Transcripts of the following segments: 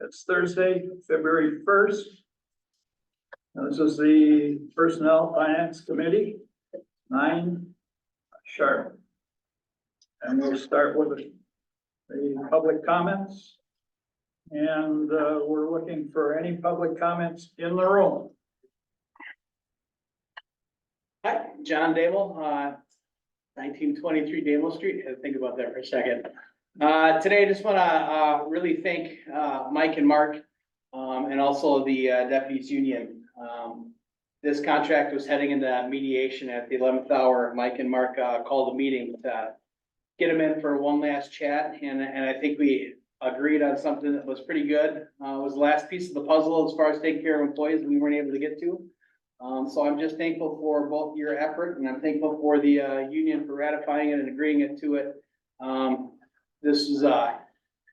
It's Thursday, February 1st. This is the Personnel Finance Committee, 9 sharp. And we'll start with the public comments. And we're looking for any public comments in the room. Hi, John Dable, 1923 Dable Street. I had to think about that for a second. Today, I just want to really thank Mike and Mark and also the deputies union. This contract was heading into mediation at the 11th hour. Mike and Mark called a meeting to get them in for one last chat, and I think we agreed on something that was pretty good. It was the last piece of the puzzle as far as taking care of employees that we weren't able to get to. So I'm just thankful for both your effort, and I'm thankful for the union for ratifying it and agreeing it to it. This is, I'm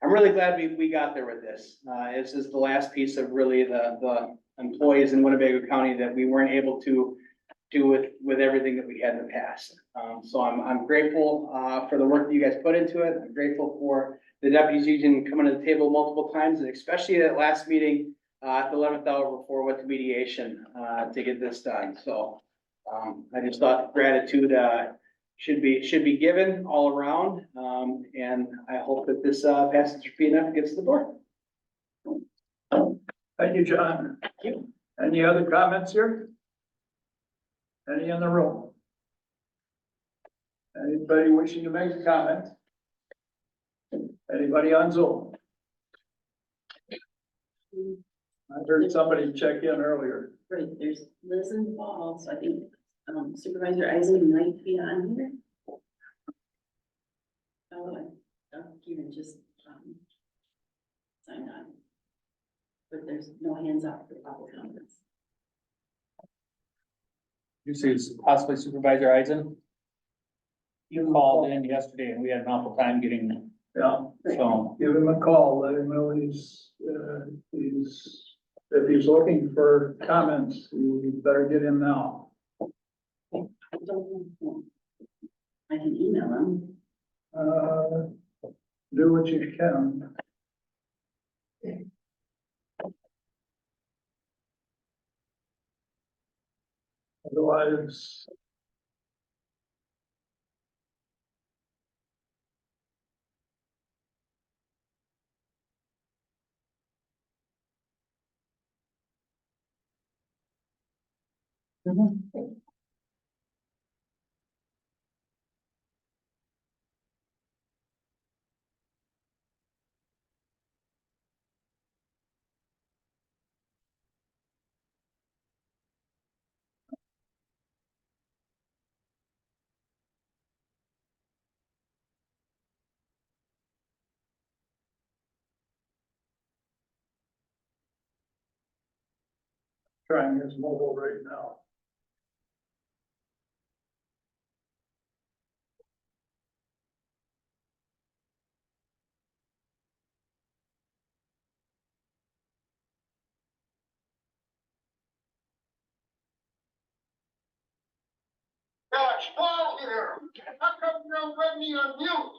really glad we got there with this. This is the last piece of really the employees in Winnebago County that we weren't able to do with everything that we had in the past. So I'm grateful for the work that you guys put into it. I'm grateful for the deputies union coming to the table multiple times, and especially that last meeting at the 11th hour before we went to mediation to get this done. So I just thought gratitude should be given all around, and I hope that this passes for enough and gets to the board. Thank you, John. Thank you. Any other comments here? Any in the room? Anybody wishing to make a comment? Anybody on Zoom? I heard somebody check in earlier. Right, there's Liz and Paul, so I think Supervisor Eisen might be on here. Oh, and Kieran just signed on. But there's no hands up for public comments. You say it's possibly Supervisor Eisen? You called in yesterday and we had an awful time getting, Yeah, so. give him a call, let him know if he's looking for comments, you better get him now. I don't know. I can email him. Do what you can. Otherwise. Trying his mobile right now. Gosh, Paul here. How come you don't let me unmute?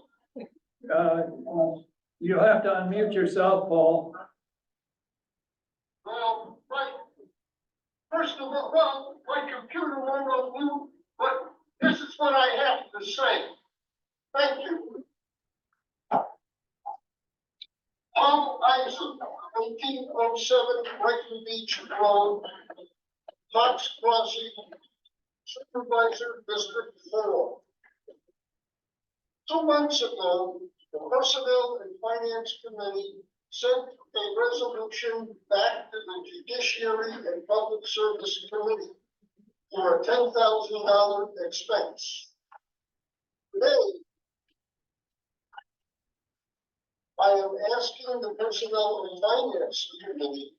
You'll have to unmute yourself, Paul. Well, right. First of all, well, my computer won't unmute, but this is what I have to say. Thank you. Paul Eisen, 1807 Brighton Beach Road, Fox Crossing, Supervisor District 4. 2 months ago, the Personnel and Finance Committee sent a resolution back to the Judiciary and Public Service Committee for a $10,000 expense. Today, I am asking the Personnel and Finance Committee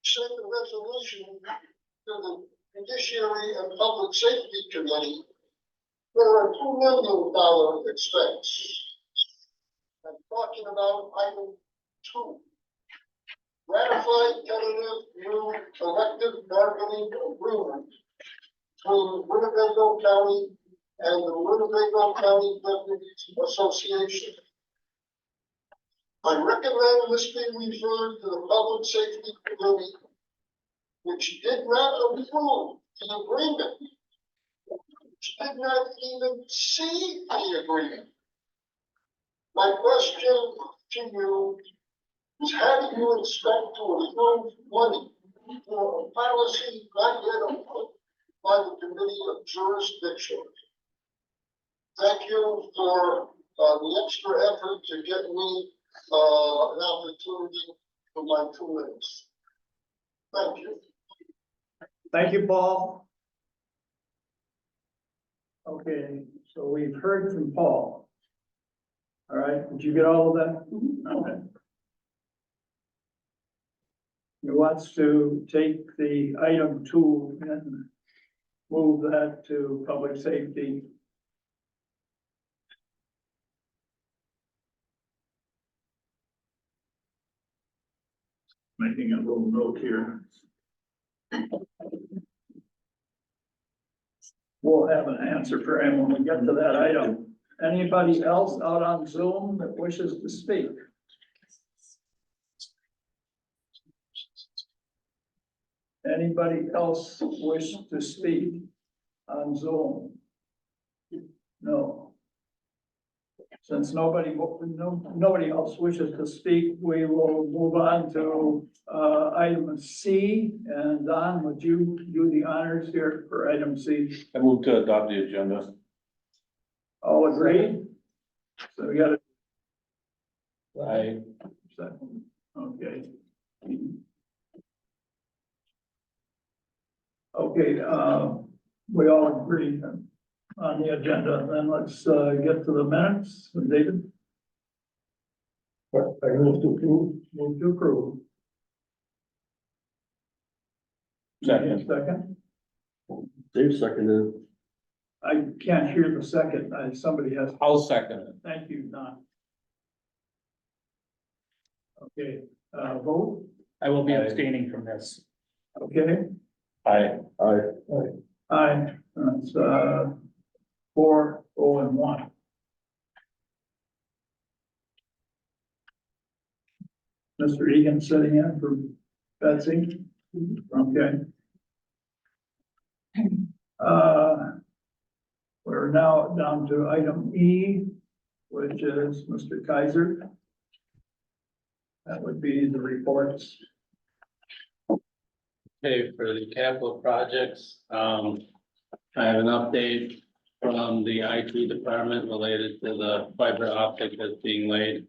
to send a resolution to the Judiciary and Public Safety Committee for a $2 million expense. I'm talking about item 2. Ratified tentative new collective bargaining agreement between Winnebago County and the Winnebago County Deputies Association. I recommend this be referred to the Public Safety Committee, which did not approve the agreement, which did not even see the agreement. My question to you is, how do you expect to approve money for a policy not yet approved by the Committee of Jurisdiction? Thank you for the extra effort to get me an opportunity for my 2 minutes. Thank you. Thank you, Paul. Okay, so we've heard from Paul. All right, did you get all of that? Okay. He wants to take the item 2 and move that to public safety. Making a little note here. We'll have an answer for him when we get to that item. Anybody else out on Zoom that wishes to speak? Anybody else wish to speak on Zoom? No. Since nobody else wishes to speak, we will move on to item C. And Don, would you do the honors here for item C? I move to adopt the agenda. All agreed? So we got a I, second. Okay. Okay, we all agree on the agenda, then let's get to the minutes. David? I move to approve. Move to approve. Second. Second? Dave seconded. I can't hear the second. Somebody has, I'll second it. thank you, Don. Okay, vote, I will be abstaining from this. okay, Aye. aye, that's 4, 0, and 1. Mr. Egan sitting in for Betsy, okay. We're now down to item E, which is Mr. Kaiser. That would be the reports. Okay, for the capital projects, I have an update from the IT department related to the fiber optic that's being laid.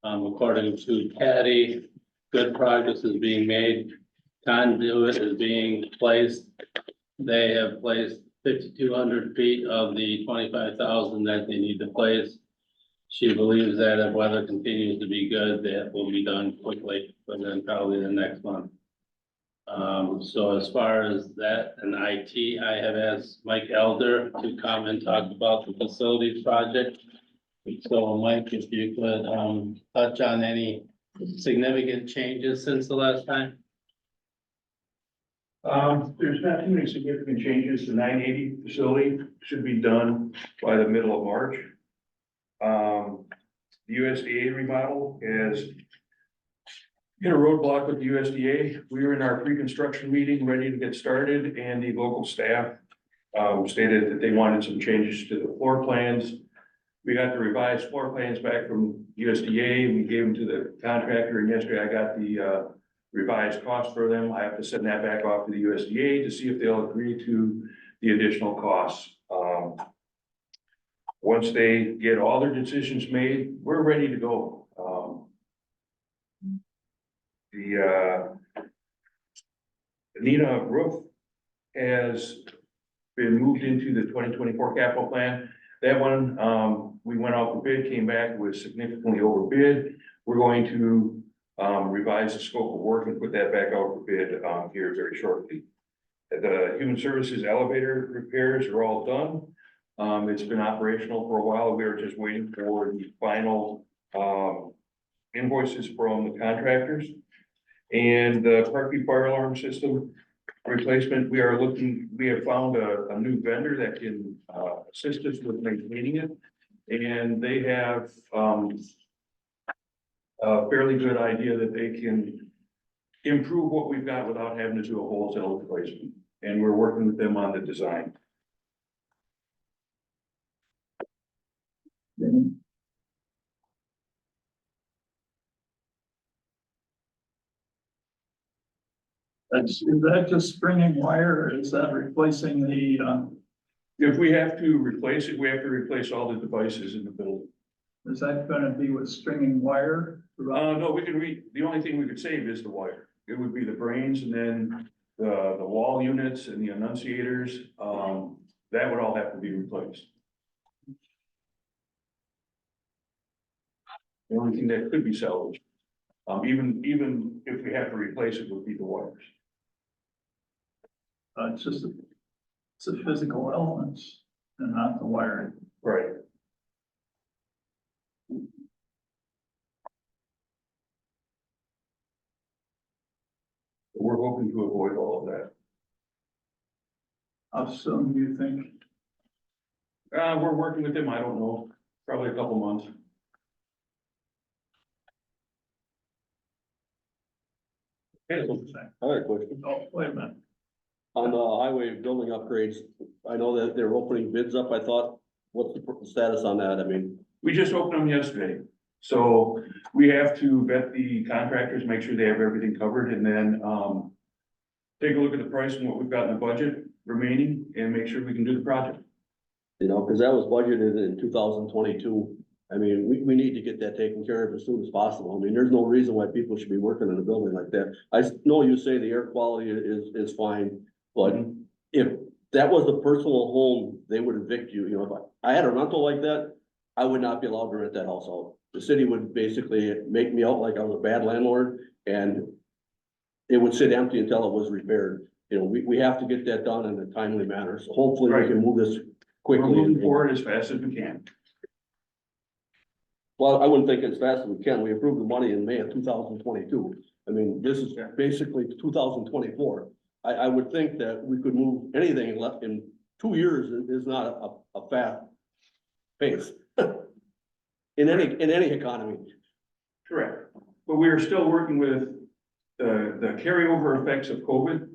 According to Patty, good progress is being made. Conduit is being placed. They have placed 5,200 feet of the 25,000 that they need to place. She believes that if weather continues to be good, that will be done quickly, but then probably the next month. So as far as that and IT, I have asked Mike Elder to come and talk about the facilities project. So Mike, if you could, touch on any significant changes since the last time? There's not too many significant changes. The 980 facility should be done by the middle of March. The USDA remodel has hit a roadblock with the USDA. We were in our pre-construction meeting, ready to get started, and the local staff stated that they wanted some changes to the floor plans. We got the revised floor plans back from USDA. We gave them to the contractor, and yesterday I got the revised cost for them. I have to send that back off to the USDA to see if they'll agree to the additional costs. Once they get all their decisions made, we're ready to go. The Nina roof has been moved into the 2024 capital plan. That one, we went out for bid, came back with significantly overbid. We're going to revise the scope of work and put that back out for bid here very shortly. The human services elevator repairs are all done. It's been operational for a while. We were just waiting for the final invoices from the contractors. And the Parkview fire alarm system replacement, we have found a new vendor that can assist us with maintaining it. And they have a fairly good idea that they can improve what we've got without having to do a wholesale replacement. And we're working with them on the design. Is that just stringing wire, or is that replacing the, If we have to replace it, we have to replace all the devices in the building. is that gonna be with stringing wire? No, we can the only thing we could save is the wire. It would be the brains and then the wall units and the annunciators, that would all have to be replaced. The only thing that could be salvaged, even if we have to replace it, would be the wires. It's just, it's the physical elements and not the wiring. Right. We're hoping to avoid all of that. How soon do you think? We're working with them, I don't know, probably a couple months. I had a question. Oh, wait a minute. On the highway building upgrades, I know that they're opening bids up, I thought, what's the status on that? I mean, We just opened them yesterday, so we have to vet the contractors, make sure they have everything covered, and then, take a look at the price and what we've got in the budget remaining, and make sure we can do the project. you know, because that was budgeted in 2022. I mean, we need to get that taken care of as soon as possible. I mean, there's no reason why people should be working in a building like that. Know you say the air quality is fine, but if that was the personal home, they would evict you. You know, if I had a rental like that, I would not be allowed to rent that house out. The city would basically make me out like I was a bad landlord, and it would sit empty until it was repaired. You know, we have to get that done in a timely manner, so hopefully we can move this We're quickly. moving forward as fast as we can. Well, I wouldn't think as fast as we can. We approved the money in May of 2022. I mean, this is basically 2024. I would think that we could move anything in 2 years is not a fast pace. In any economy. Correct. But we are still working with the carryover effects of COVID,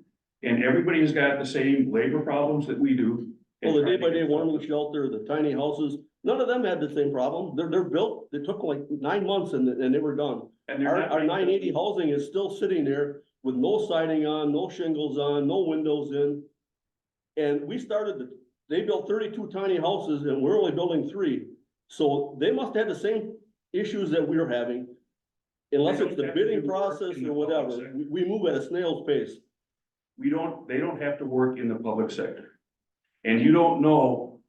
and everybody has got the same labor problems that we do. Well, the day-by-day warming shelter, the tiny houses, none of them had the same problem. They're built, they took like 9 months and they were done. And they're not Our 980 housing is still sitting there with no siding on, no shingles on, no windows in. And they built 32 tiny houses and we're only building 3. So they must have the same issues that we're having. Unless it's the bidding process or whatever, we move at a snail's pace. they don't have to work in the public sector. And you don't know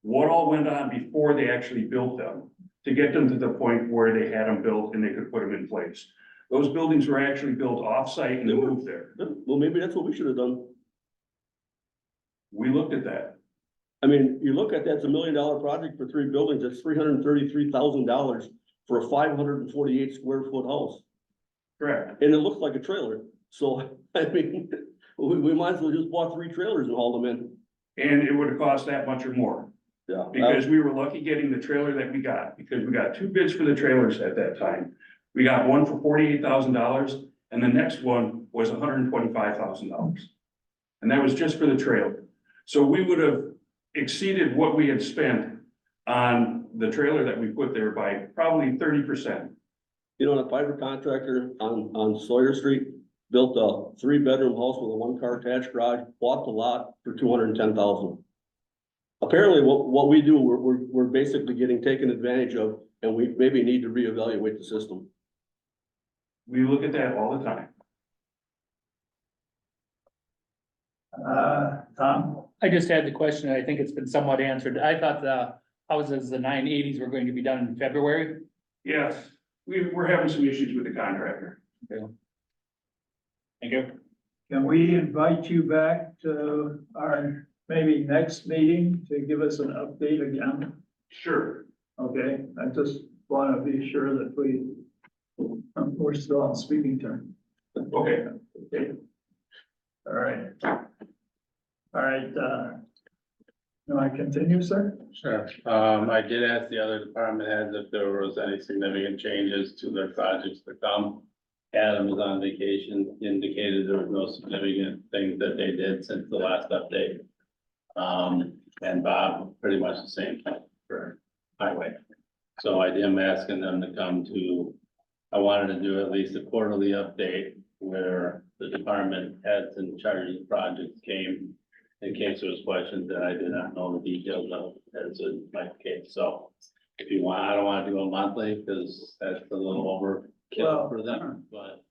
what all went on before they actually built them to get them to the point where they had them built and they could put them in place. Those buildings were actually built off-site and moved there. Well, maybe that's what we should have done. We looked at that. I mean, you look at that's $1 million project for 3 buildings, that's $333,000 for a 548 square foot house. Correct. And it looks like a trailer, so, I mean, we might as well just bought 3 trailers and haul them in. And it would have cost that much or more, Yeah. because we were lucky getting the trailer that we got, because we got 2 bids for the trailers at that time. We got one for $48,000 and the next one was $125,000. And that was just for the trailer. So we would have exceeded what we had spent on the trailer that we put there by probably 30%. You know, a fiber contractor on Sawyer Street built a 3-bedroom house with a 1-car attached garage, bought the lot for $210,000. Apparently, what we do, we're basically getting taken advantage of, and we maybe need to reevaluate the system. We look at that all the time. Tom? I just had the question, and I think it's been somewhat answered. I thought the houses, the 980s were going to be done in February. Yes, we're having some issues with the contractor. Thank you. Can we invite you back to our maybe next meeting to give us an update again? Sure. Okay, I just want to be sure that we're still on speaking terms. Okay. Okay. All right. All right, You want to continue, sir? Sure. I did ask the other department heads if there was any significant changes to their projects to come. Adam was on vacation, indicated there was no significant things that they did since the last update. And Bob, pretty much the same thing for highway. So I am asking them to come to, I wanted to do at least a quarterly update where the department heads in charge of the projects came in case there was questions that I did not know the details of, as in my case. So if you want, I don't want to do a monthly because that's a little overkill for them, but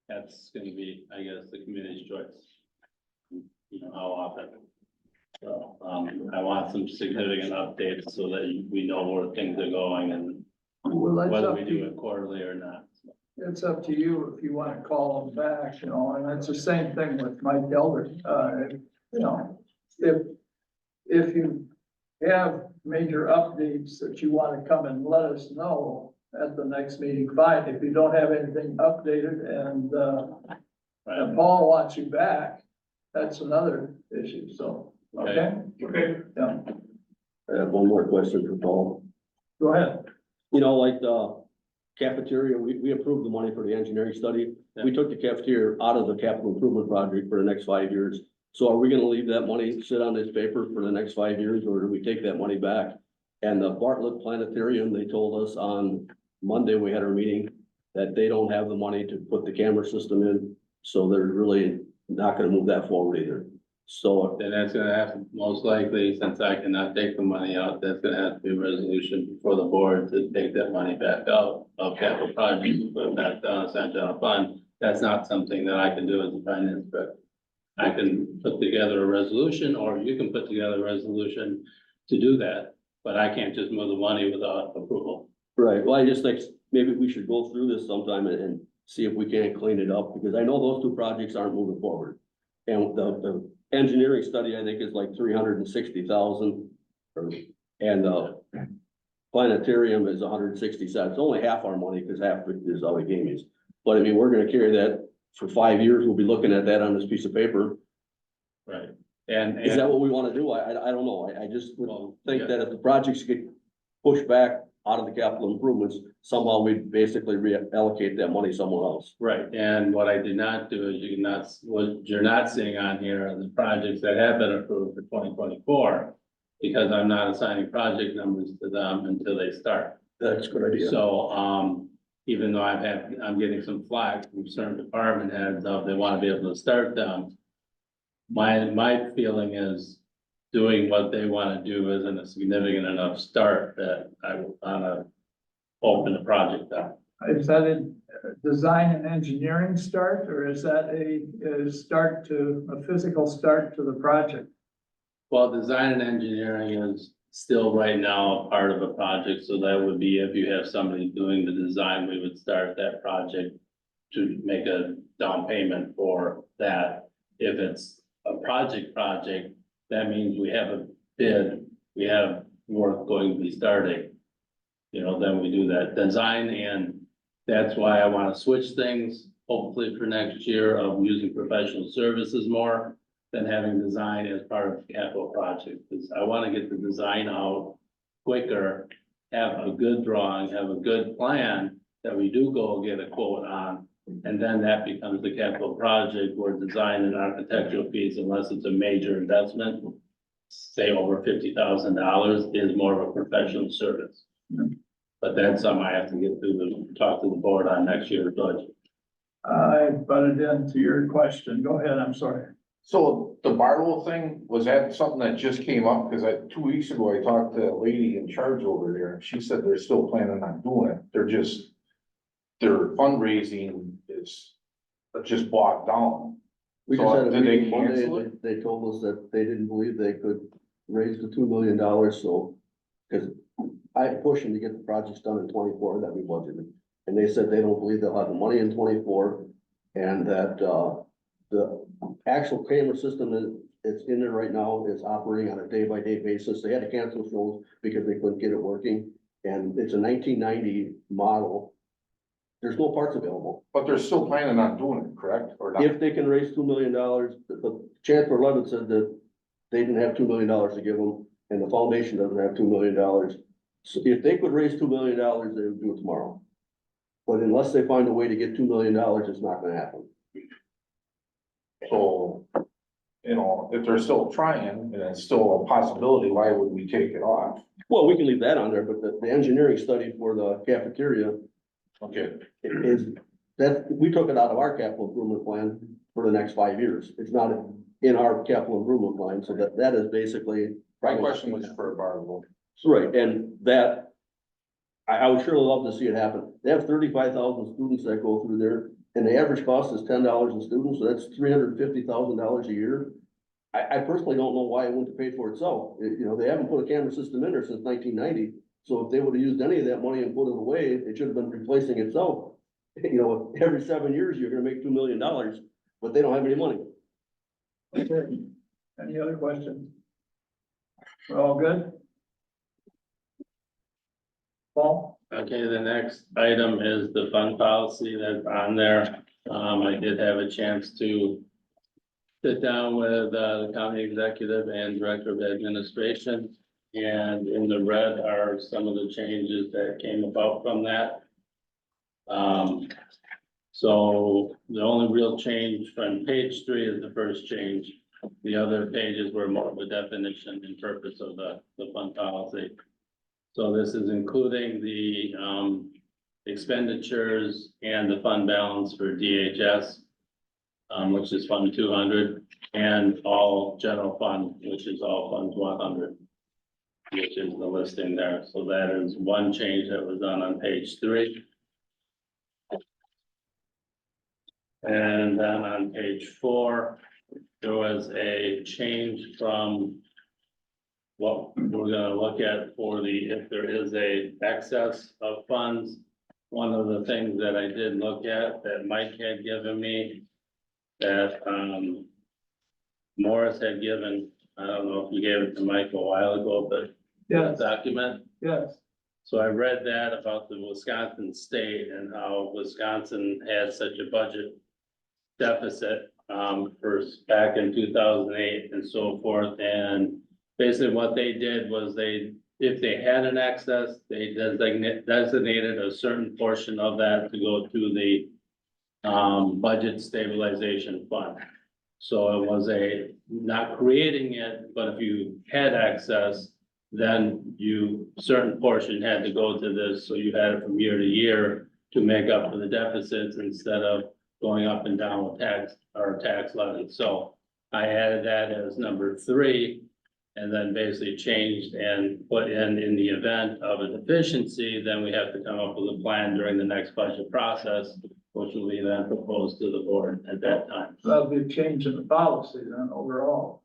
that's gonna be, I guess, the committee's choice. You know, how often. So, I want some significant updates so that we know where things are going and Well, that's whether up we to do you. it quarterly or not. It's up to you if you want to call them back, you know, and it's the same thing with Mike Elder. You know, if you have major updates that you want to come and let us know at the next meeting, fine. If you don't have anything updated and Right, Paul wants you back, that's another issue, so, okay? Okay. Yeah, I have one more question for Paul. go ahead. You know, like the cafeteria, we approved the money for the engineering study. We took the cafeteria out of the capital improvement project for the next 5 years. So are we gonna leave that money sit on this paper for the next 5 years, or do we take that money back? And the Bartlett Planetarium, they told us on Monday, we had our meeting, that they don't have the money to put the camera system in. So they're really not gonna move that forward either. So then that's gonna have to, most likely, since I cannot take the money out, that's gonna have to be a resolution for the board to take that money back out of capital projects, put it back down, sent down a fund. That's not something that I can do as a finance director. I can put together a resolution, or you can put together a resolution to do that, but I can't just move the money without approval. right, well, I just think maybe we should go through this sometime and see if we can't clean it up, because I know those two projects aren't moving forward. And the engineering study, I think, is like 360,000. And the planetarium is 167. It's only half our money, because half of it is all the gaming. But I mean, we're gonna carry that for 5 years. We'll be looking at that on this piece of paper. Right. And. Is that what we wanna do? I don't know. I just would Well, think yeah. that if the projects get pushed back out of the capital improvements, somehow we basically reallocate that money somewhere else. Right, and what I did not do is you cannot, what you're not seeing on here are the projects that have been approved for 2024. Because I'm not assigning project numbers to them until they start. That's a good idea. So, even though I'm getting some flack from certain department heads of they want to be able to start them. My feeling is doing what they want to do isn't a significant enough start that I wanna open the project up. Is that a design and engineering start, or is that a physical start to the project? Well, design and engineering is still right now a part of a project, so that would be if you have somebody doing the design, we would start that project to make a down payment for that. If it's a project, that means we have a bid, we have work going to be starting. You know, then we do that design, and that's why I want to switch things, hopefully for next year, of using professional services more than having design as part of the capital project, because I want to get the design out quicker, have a good drawing, have a good plan that we do go get a quote on, and then that becomes the capital project where design and architectural fees, unless it's a major investment, say over $50,000, is more of a professional service. But that's something I have to get through talk to the board on next year's budget. I butted into your question. Go ahead, I'm sorry. So the Barlow thing, was that something that just came up? Cause 2 weeks ago, I talked to a lady in charge over there, and she said they're still planning on doing it. Their fundraising is just bogged down. We So, just had a did they meeting Monday, cancel and they told us that they didn't believe they could raise the $2 million, so. Cause I pushed them to get the projects done in 24 that we budgeted, and they said they don't believe they'll have the money in 24. And that, the actual camera system that it's in there right now is operating on a day-by-day basis. They had to cancel shows because they couldn't get it working, and it's a 1990 model. There's no parts available. But they're still planning on doing it, correct? Or not? If they can raise $2 million, but Chancellor Levitt said that they didn't have $2 million to give them, and the foundation doesn't have $2 million. So if they could raise $2 million, they would do it tomorrow. But unless they find a way to get $2 million, it's not gonna happen. So, you know, if they're still trying and it's still a possibility, why would we take it off? Well, we can leave that on there, but the engineering study for the cafeteria Okay, is, that, we took it out of our capital improvement plan for the next 5 years. It's not in our capital improvement plan, so that is basically. my question was for Barlow. Right, and that, I would surely love to see it happen. They have 35,000 students that go through there, and the average cost is $10 a student, so that's $350,000 a year. I personally don't know why it wouldn't have paid for itself. You know, they haven't put a camera system in there since 1990. So if they would have used any of that money and put it away, it should have been replacing itself. You know, every 7 years, you're gonna make $2 million, but they don't have any money. Okay, any other questions? We're all good? Paul? Okay, the next item is the fund policy that's on there. I did have a chance to sit down with the county executive and director of administration. And in the red are some of the changes that came about from that. So the only real change from page 3 is the first change. The other pages were more of a definition and purpose of the fund policy. So this is including the expenditures and the fund balance for DHS, which is Fund 200, and all general fund, which is all funds 100, which is the listing there. So that is one change that was done on page 3. And then on page 4, there was a change from what we're gonna look at for the, if there is a excess of funds. One of the things that I did look at that Mike had given me, that Morris had given, I don't know if you gave it to Mike a while ago, but Yes, document. yes. So I read that about the Wisconsin state and how Wisconsin had such a budget deficit first back in 2008 and so forth. And basically what they did was if they had an excess, they designated a certain portion of that to go to the budget stabilization fund. So it was not creating it, but if you had excess, then certain portion had to go to this, so you had it from year to year to make up for the deficits instead of going up and down with tax levy. So I added that as number 3, and then basically changed and put in the event of a deficiency, then we have to come up with a plan during the next budget process, which will be then proposed to the board at that time. That'll be a change in the policy then overall.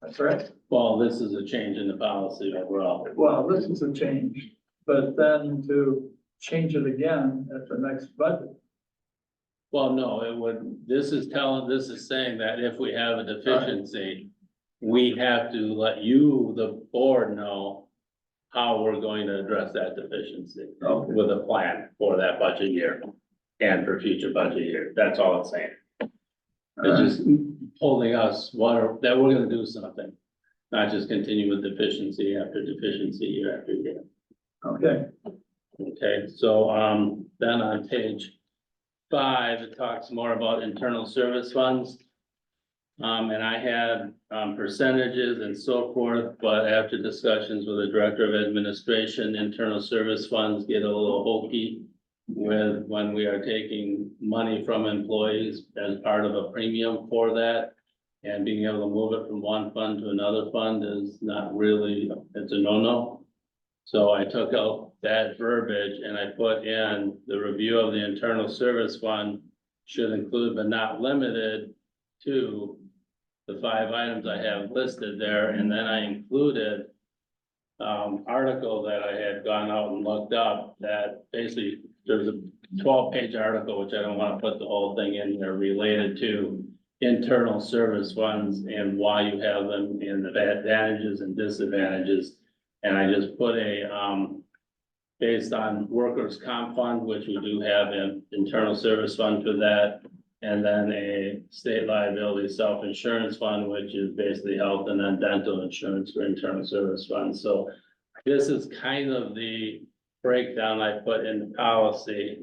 That's right. Well, this is a change in the policy overall. Well, this is a change, but then to change it again at the next budget. Well, no, this is saying that if we have a deficiency, we have to let you, the board, know how we're going to address that deficiency Okay. with a plan for that budget year and for future budget year. That's all it's saying. It's just holding us, that we're gonna do something, not just continue with deficiency after deficiency year after year. Okay, Okay, so, then on page 5, it talks more about internal service funds. And I had, percentages and so forth, but after discussions with the director of administration, internal service funds get a little hokey with when we are taking money from employees as part of a premium for that. And being able to move it from one fund to another fund is not really, it's a no-no. So I took out that verbiage and I put in the review of the internal service fund should include but not limited to the 5 items I have listed there. And then I included article that I had gone out and looked up that basically there's a 12-page article, which I don't want to put the whole thing in there, related to internal service funds and why you have them and the advantages and disadvantages. And I just put based on workers' comp fund, which we do have an internal service fund for that. and then a state liability self-insurance fund, which is basically health and then dental insurance for internal service funds. So this is kind of the breakdown I put in the policy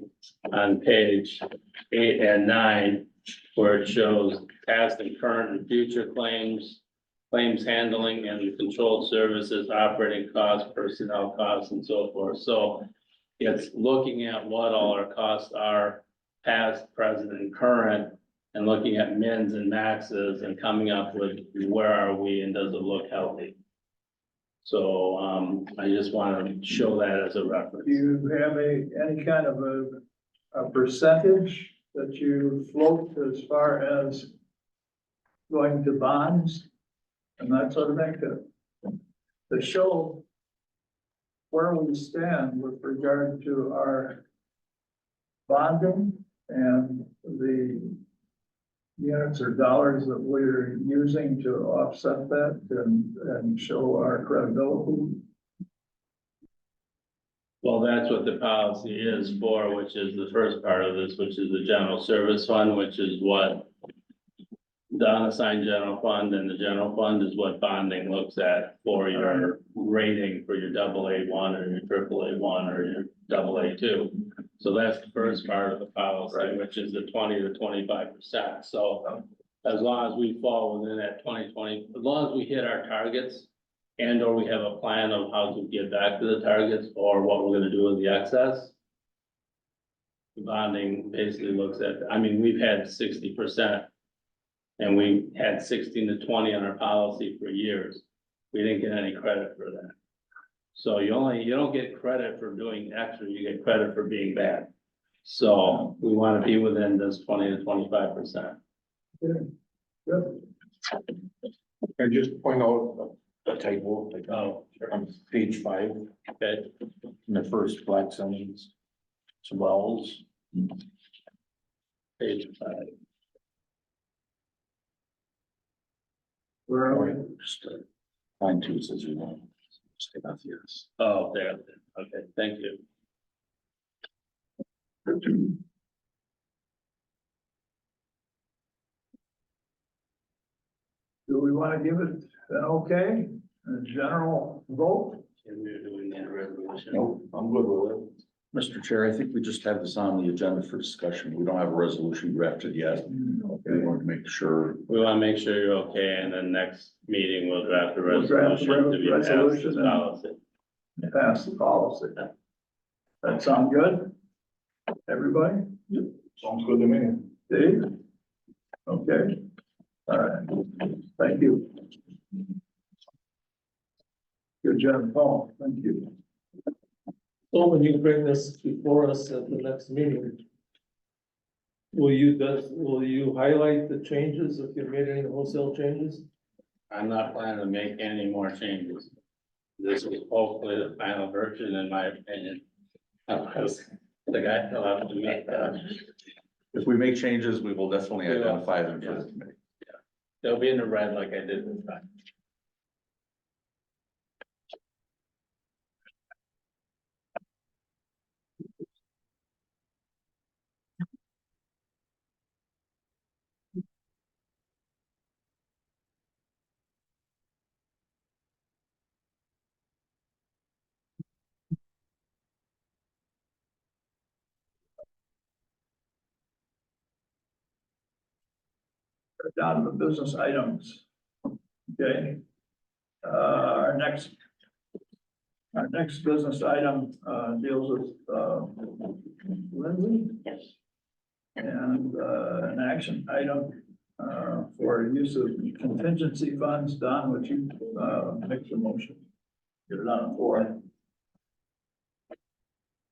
on page 8 and 9, where it shows past and current and future claims, claims handling and controlled services, operating costs, personnel costs, and so forth. So it's looking at what all our costs are, past, present, and current, and looking at mins and maxes and coming up with where are we and does it look healthy? So, I just want to show that as a Do reference. you have any kind of a percentage that you float as far as going to bonds and that sort of thing to show where we stand with regard to our bonding and the units or dollars that we're using to offset that and show our credibility? Well, that's what the policy is for, which is the first part of this, which is the general service fund, which is what the unassigned general fund, and the general fund is what bonding looks at for your rating for your AA1 or your AAA1 or your AA2. So that's the first part of the policy, which is the 20 to 25%. So as long as we fall within that 20, as long as we hit our targets and or we have a plan of how to get back to the targets or what we're gonna do with the excess, the bonding basically looks at, I mean, we've had 60%. And we had 16 to 20 on our policy for years. We didn't get any credit for that. So you don't get credit for doing extra, you get credit for being bad. So we want to be within this 20 to 25%. Good. And just point out a typo, like Oh, sure. on page 5, Okay, in the first black sentence. It's wells. page 5. Where are we? Just line 2 says you want. Stay off yes. Oh, there, okay, thank you. Do we want to give it an okay, a general vote? And we're doing that resolution. No, I'm good with it. Mr. Chair, I think we just have this on the agenda for discussion. We don't have a resolution drafted yet. We Okay. want to make sure. We want to make sure you're okay, and then next meeting we'll draft a We'll draft a resolution to be passed resolution as and- policy. Pass the policy. That sound good? Everybody? Sounds good to me. Dave? Okay. All right. Thank you. Good job, Paul. Thank you. So when you bring this before us at the next meeting, will you highlight the changes if you made any wholesale changes? I'm not planning to make any more changes. This is hopefully the final version, in my opinion. Because the guy will have to make that. If we make changes, we will definitely We will. identify them for the committee. They'll be in the red like I did this time. Down to the business items. Okay. Our next business item, deals with, Lindsay. Yes. And, an action item, for use of contingency funds. Don, would you, make the motion? Get it on the floor.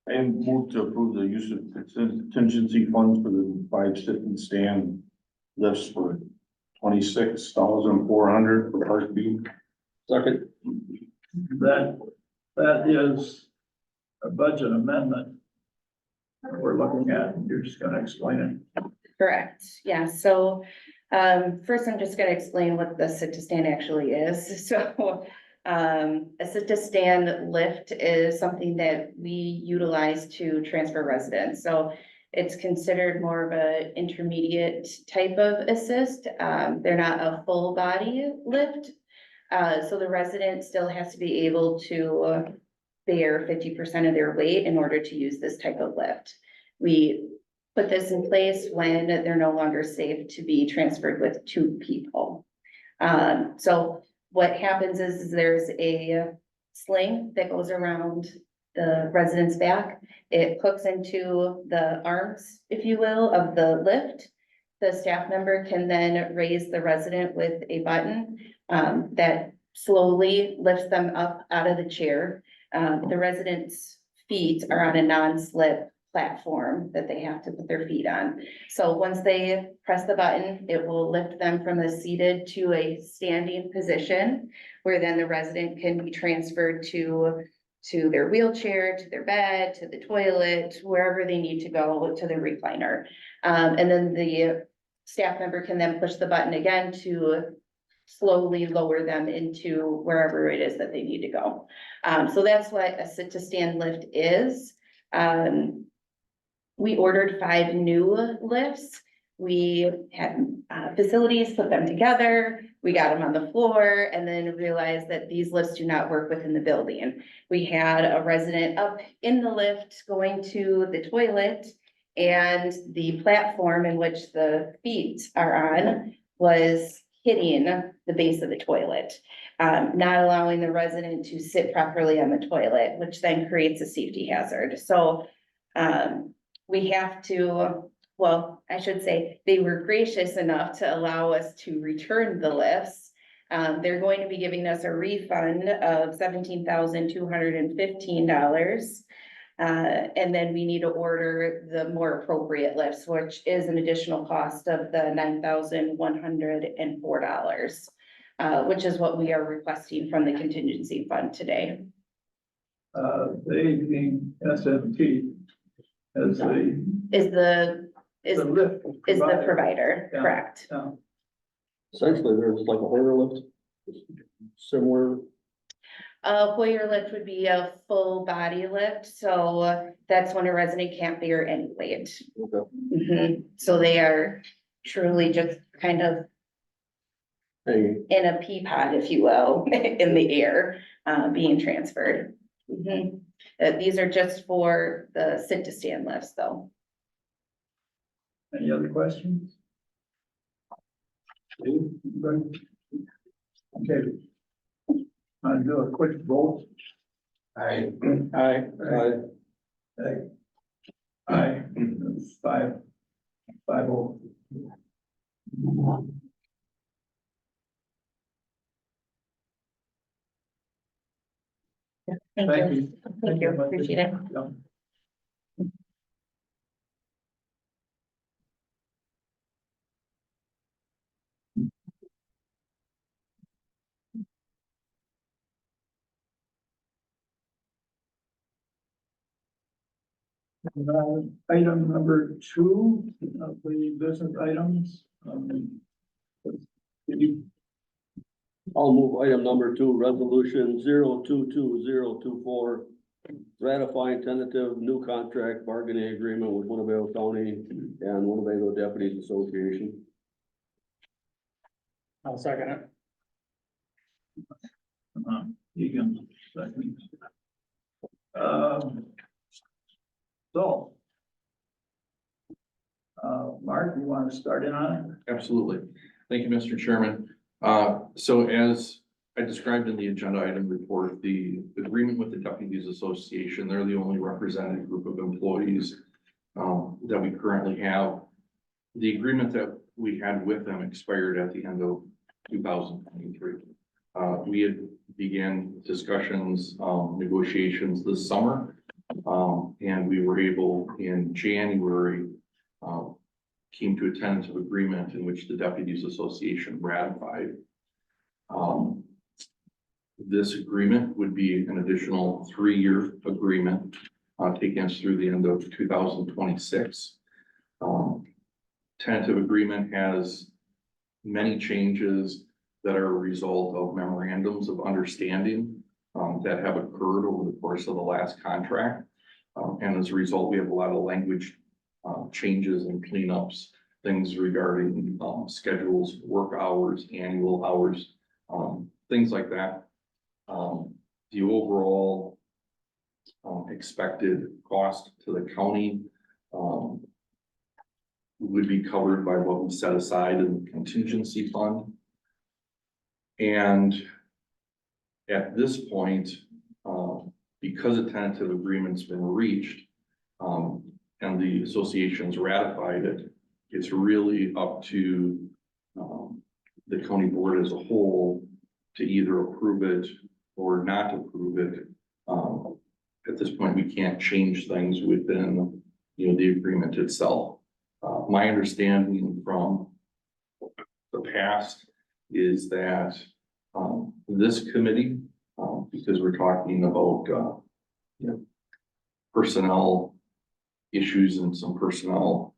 And move to approve the use of contingency funds for the 5 sit and stand lifts for 26,400 for Part B. Second. That is a budget amendment we're looking at. You're just gonna explain it. Correct, yeah, so, first I'm just gonna explain what the sit to stand actually is, so. A sit to stand lift is something that we utilize to transfer residents, so It's considered more of an intermediate type of assist. They're not a full body lift. So the resident still has to be able to bear 50% of their weight in order to use this type of lift. We put this in place when they're no longer safe to be transferred with two people. So what happens is there's a sling that goes around the resident's back. It hooks into the arms, if you will, of the lift. The staff member can then raise the resident with a button that slowly lifts them up out of the chair. The resident's feet are on a non-slip platform that they have to put their feet on. So once they press the button, it will lift them from a seated to a standing position, where then the resident can be transferred to their wheelchair, to their bed, to the toilet, wherever they need to go, to the recliner. And then the staff member can then push the button again to slowly lower them into wherever it is that they need to go. So that's what a sit to stand lift is. We ordered 5 new lifts. We had facilities put them together. We got them on the floor and then realized that these lifts do not work within the building. We had a resident up in the lift going to the toilet, and the platform in which the feet are on was hitting the base of the toilet, not allowing the resident to sit properly on the toilet, which then creates a safety hazard. So we have to, well, I should say, they were gracious enough to allow us to return the lifts. They're going to be giving us a refund of $17,215. And then we need to order the more appropriate lifts, which is an additional cost of the $9,104, which is what we are requesting from the contingency fund today. They being SMT as the Is the lift provider, Yeah. correct? Yeah. Essentially, there's like a Hoyer lift, similar. A Hoyer lift would be a full body lift, so that's when a resident can't bear any weight. Okay. So they are truly just kind of Hey, in a pea pod, if you will, in the air, being transferred. These are just for the sit to stand lifts though. Any other questions? Okay. I'll do a quick vote. Aye. Aye. Aye. 5-0. Thank you. Thank you, appreciate it. Yeah. Item number 2 of the business items. Did you I'll move item number 2, resolution 022024, ratifying tentative new contract bargaining agreement with Winnebago County and Winnebago Deputies Association. I'll second it. You can second. So. Mark, you want to start in on it? Absolutely. Thank you, Mr. Chairman. So as I described in the agenda item report, the agreement with the Deputies Association, they're the only represented group of employees that we currently have. The agreement that we had with them expired at the end of 2023. We had began discussions, negotiations this summer, and we were able in January came to a tentative agreement in which the Deputies Association ratified. This agreement would be an additional 3-year agreement, taking us through the end of 2026. Tentative agreement has many changes that are a result of memorandums of understanding that have occurred over the course of the last contract. And as a result, we have a lot of language changes and cleanups, things regarding, schedules, work hours, annual hours, things like that. The overall, expected cost to the county, would be covered by what we set aside in the contingency fund. And at this point, because a tentative agreement's been reached, and the association's ratified it, it's really up to, the county board as a whole to either approve it or not approve it. At this point, we can't change things within, the agreement itself. My understanding from the past is that, this committee, because we're talking about, personnel issues and some personnel,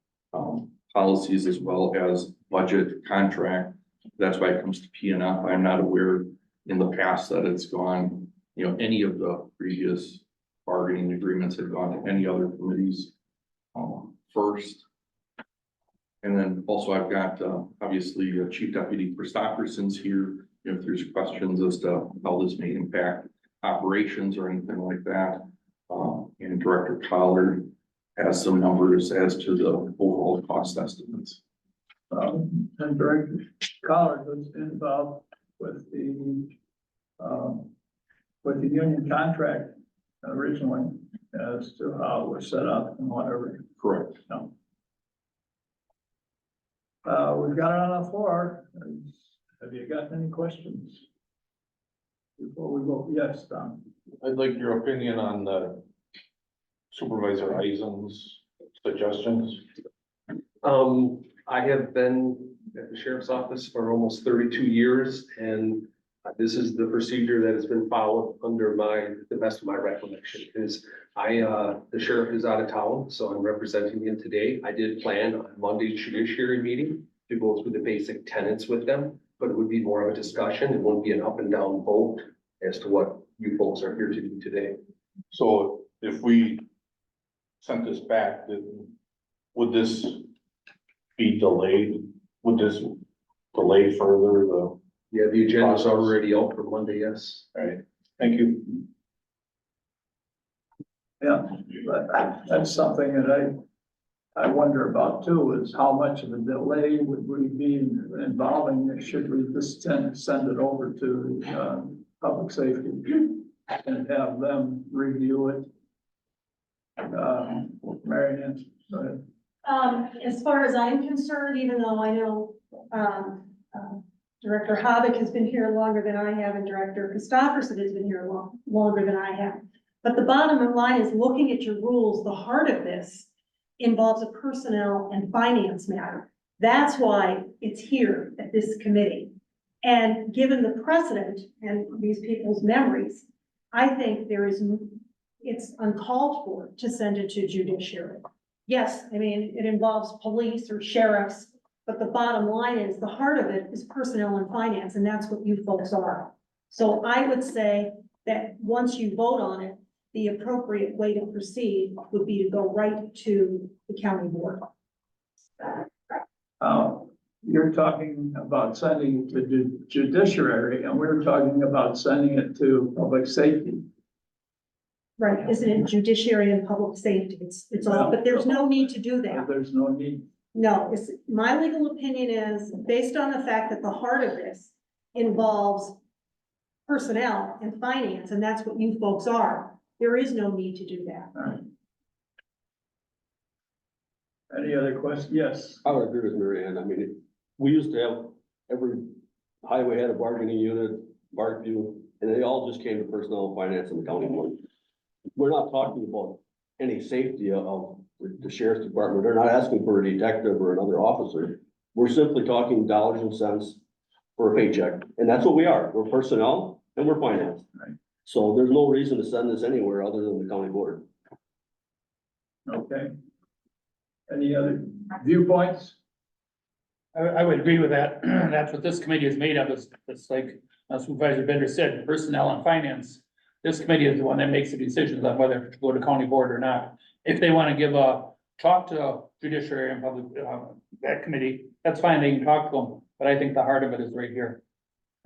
policies as well as budget contract. That's why it comes to P&F. I'm not aware in the past that it's gone, any of the previous bargaining agreements have gone to any other committees, first. And then also I've got, obviously, Chief Deputy Christopherson's here, if there's questions as to how this may impact operations or anything like that. And Director Collard has some numbers as to the overall cost estimates. And Director Collard was involved with the union contract originally as to how it was set up and whatever. Correct. No. We've got it on the floor. Have you got any questions? Before we go, yes, Tom. I'd like your opinion on the Supervisor Eisen's suggestions. I have been at the sheriff's office for almost 32 years, and this is the procedure that has been followed under the best of my recollection is the sheriff is out of town, so I'm representing him today. I did plan on Monday's judiciary meeting to go through the basic tenets with them, but it would be more of a discussion. It won't be an up and down vote as to what you folks are here to do today. So if we sent this back, would this be delayed? Would this delay further the? Yeah, the agenda's already out for Monday, yes. All right, thank you. Yeah, but that's something that I wonder about too, is how much of a delay would we be involving? Should we just send it over to public safety and have them review it? Mary Ann, go ahead. As far as I'm concerned, even though I know, Director Havoc has been here longer than I have and Director Christopherson has been here longer than I have. But the bottom line is looking at your rules, the heart of this involves a personnel and finance matter. That's why it's here at this committee. And given the precedent and these people's memories, I think it's uncalled for to send it to judiciary. Yes, I mean, it involves police or sheriffs, but the bottom line is the heart of it is personnel and finance, and that's what you folks are. So I would say that once you vote on it, the appropriate way to proceed would be to go right to the county board. You're talking about sending it to the judiciary, and we're talking about sending it to public safety. Right, isn't it judiciary and public safety? It's all, but there's no need to do that. There's no need. No, my legal opinion is based on the fact that the heart of this involves personnel and finance, and that's what you folks are. There is no need to do that. All right. Any other questions? Yes. I would agree with Mary Ann. I mean, we used to have every highway had a bargaining unit, Barkview, and they all just came to personnel and finance in the county board. We're not talking about any safety of the sheriff's department. They're not asking for a detective or another officer. We're simply talking dollars and cents for a paycheck. And that's what we are. We're personnel and we're finance. Right. So there's no reason to send this anywhere other than the county board. Okay. Any other viewpoints? I would agree with that. That's what this committee is made of. It's like Supervisor Bender said, personnel and finance. This committee is the one that makes the decisions on whether to go to county board or not. If they want to talk to judiciary and public, that committee, that's fine, they can talk to them, but I think the heart of it is right here.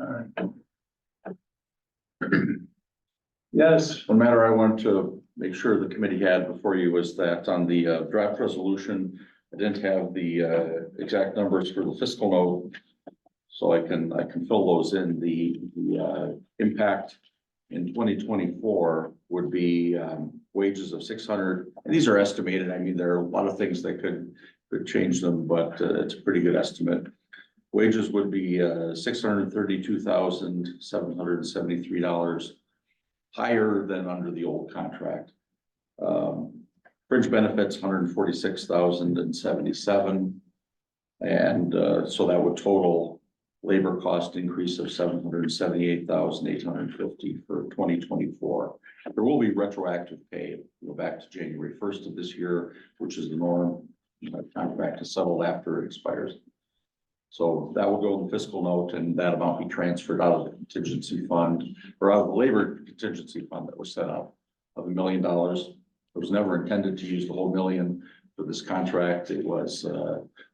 All right. Yes, One matter I want to make sure the committee had before you was that on the draft resolution, I didn't have the exact numbers for the fiscal note. So I can fill those in. The impact in 2024 would be wages of 600, and these are estimated. I mean, there are a lot of things that could change them, but it's a pretty good estimate. Wages would be $632,773 higher than under the old contract. Fringe benefits, $146,077. And so that would total labor cost increase of $778,850 for 2024. There will be retroactive pay. We'll go back to January 1st of this year, which is the norm. Contract is settled after it expires. So that will go in the fiscal note, and that amount be transferred out of the contingency fund, or out of the labor contingency fund that was set up of $1 million. It was never intended to use the whole million for this contract. It was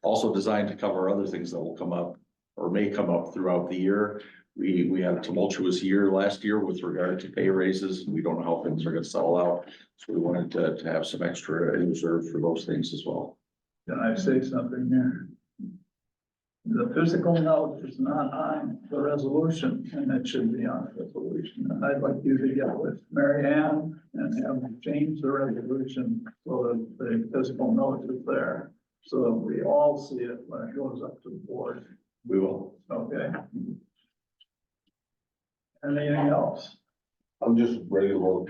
also designed to cover other things that will come up or may come up throughout the year. We had a tumultuous year last year with regard to pay raises, and we don't know how things are gonna settle out. So we wanted to have some extra in reserve for those things as well. can I say something here? The physical note is not on the resolution, and it should be on the resolution. And I'd like you to get with Mary Ann and have them change the resolution so that the physical note is there. So that we all see it when it goes up to the board. We will. Okay. Anything else? I'm just ready to vote.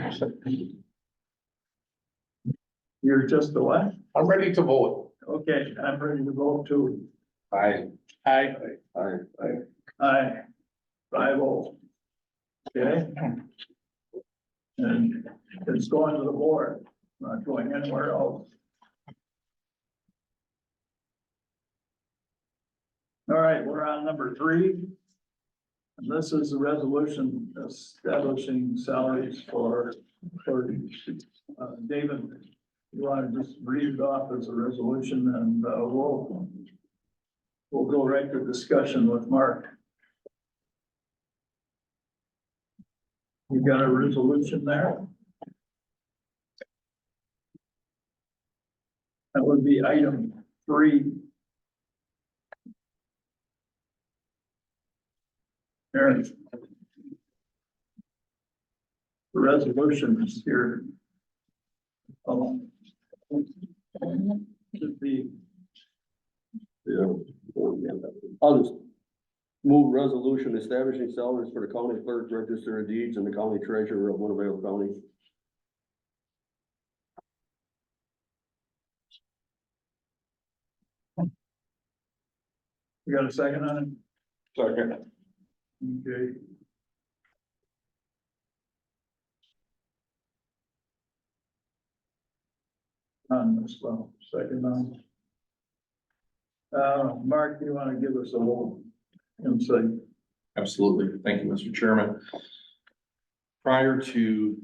You're just a what? I'm ready to vote. Okay, I'm ready to vote too. Aye. I, Aye. Aye. 5-0. Okay. And it's going to the board, not going anywhere else. All right, we're on number 3. And this is a resolution establishing salaries for David. You want to just read it off as a resolution, and we'll go right to discussion with Mark. You got a resolution there? That would be item 3. Aaron. The resolution is here. Should be. Yeah. I'll just move resolution establishing salaries for the county clerk, register of deeds, and the county treasurer of Winnebago County. You got a second on it? Second. Okay. On this one, second on. Mark, you want to give us a little insight? Absolutely. Thank you, Mr. Chairman. Prior to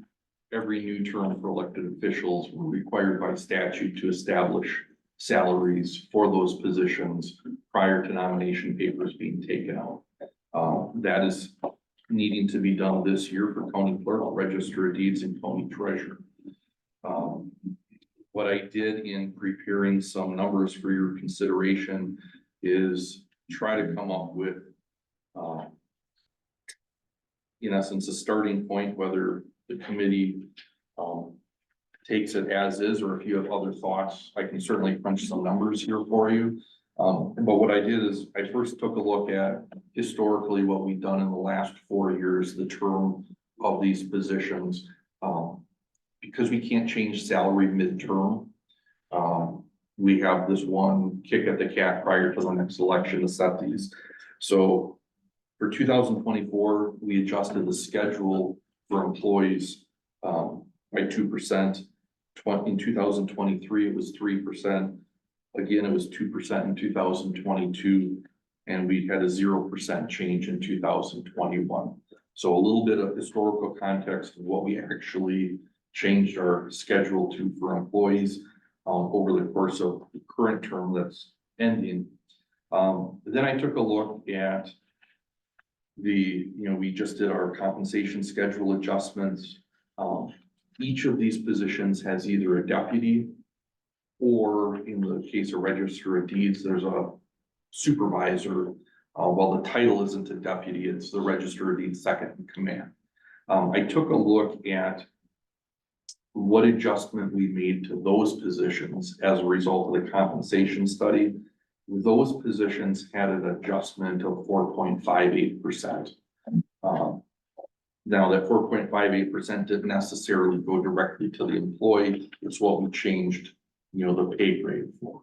every new term for elected officials, we're required by statute to establish salaries for those positions prior to nomination papers being taken out. That is needing to be done this year for county clerk, register of deeds, and county treasurer. What I did in preparing some numbers for your consideration is try to come up with, in essence, a starting point, whether the committee takes it as is, or if you have other thoughts, I can certainly crunch some numbers here for you. But what I did is I first took a look at historically what we've done in the last 4 years, the term of these positions. Because we can't change salary midterm, we have this one kick at the cat prior to the next election to set these. So for 2024, we adjusted the schedule for employees by 2%. In 2023, it was 3%. Again, it was 2% in 2022, and we had a 0% change in 2021. So a little bit of historical context of what we actually changed our schedule to for employees. over the course of the current term that's ending. Then I took a look at we just did our compensation schedule adjustments. Each of these positions has either a deputy or in the case of register of deeds, there's a supervisor. While the title isn't a deputy, it's the register of deeds second in command. I took a look at what adjustment we made to those positions as a result of the compensation study. Those positions had an adjustment of 4.58%. Now that 4.58% didn't necessarily go directly to the employee. It's what we changed, the pay grade for.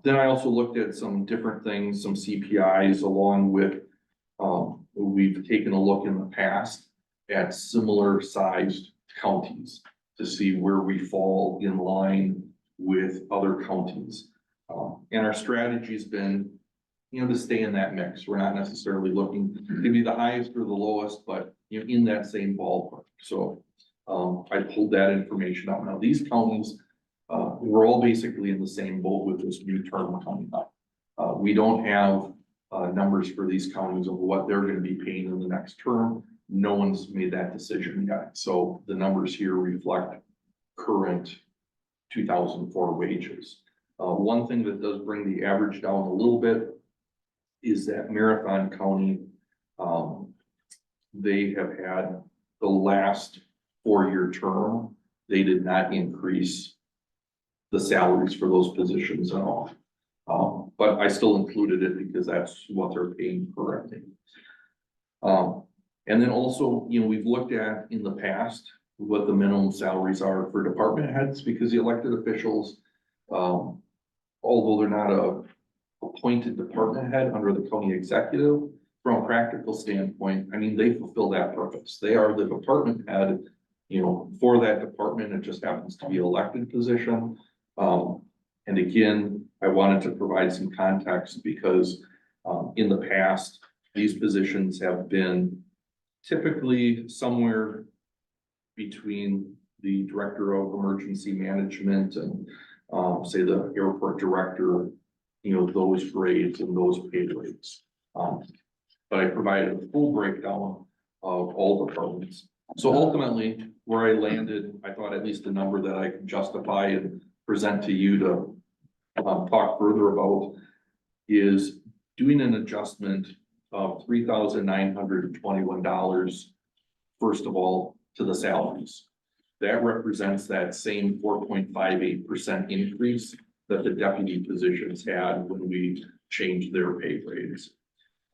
Then I also looked at some different things, some CPIs, along with, we've taken a look in the past at similar sized counties to see where we fall in line with other counties. And our strategy's been, to stay in that mix. We're not necessarily looking to be the highest or the lowest, but in that same ballpark. So I pulled that information out. Now, these counties, we're all basically in the same boat with this new term coming up. We don't have numbers for these counties of what they're going to be paying in the next term. No one's made that decision yet. So the numbers here reflect current 2004 wages. One thing that does bring the average down a little bit is that Marathon County, they have had the last 4-year term, they did not increase the salaries for those positions at all. But I still included it because that's what they're paying currently. And then also, we've looked at in the past what the minimum salaries are for department heads, because the elected officials, although they're not a appointed department head under the county executive, from a practical standpoint, they fulfill that purpose. They are the department head, for that department. It just happens to be an elected position. And again, I wanted to provide some context because, in the past, these positions have been typically somewhere between the director of emergency management and, say, the airport director, those grades and those pay rates. But I provided a full breakdown of all departments. So ultimately, where I landed, I thought at least a number that I could justify and present to you to talk further about is doing an adjustment of $3,921, first of all, to the salaries. That represents that same 4.58% increase that the deputy positions had when we changed their pay grades.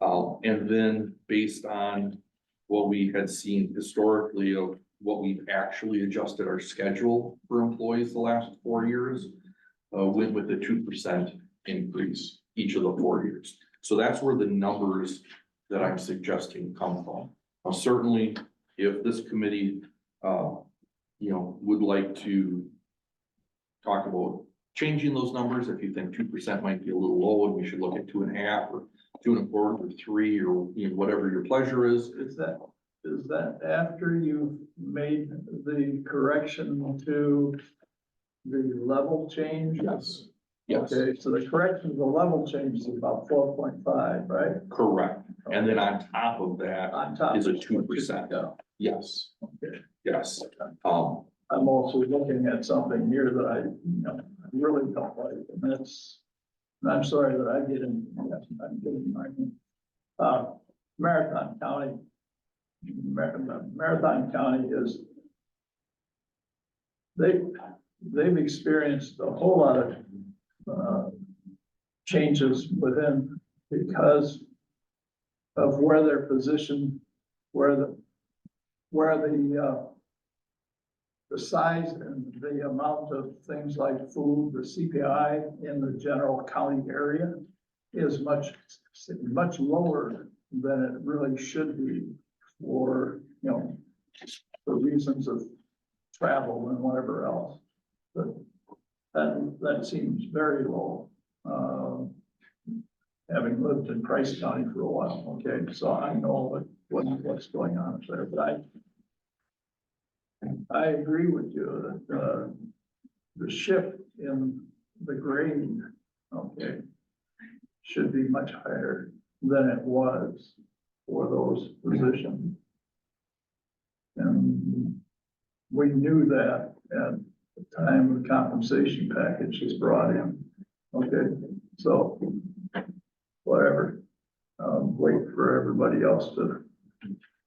And then based on what we had seen historically of what we've actually adjusted our schedule for employees the last 4 years, went with a 2% increase each of the 4 years. So that's where the numbers that I'm suggesting come from. Now, certainly, if this committee, would like to talk about changing those numbers, if you think 2% might be a little low and we should look at 2.5 or 2.25 or 3 or whatever your pleasure is. Is that after you've made the correction to the level change? Yes. Yes. Okay, so the correction to the level change is about 4.5, right? Correct. And then on top of that On top is a of 2%. Yeah. Yes. Okay. Yes. I'm also looking at something here that I really don't like, and that's, I'm sorry that I get in, yes, I'm getting my, Marathon County. Marathon County is, they've experienced a whole lot of, changes within because of where they're positioned, where the size and the amount of things like food, the CPI in the general county area is much lower than it really should be for, for reasons of travel and whatever else. But that seems very low, having lived in Price County for a while, okay, so I know what's going on up there, but I agree with you that, the shift in the grade, okay, should be much higher than it was for those positions. And we knew that at the time the compensation package was brought in. Okay, so whatever, wait for everybody else to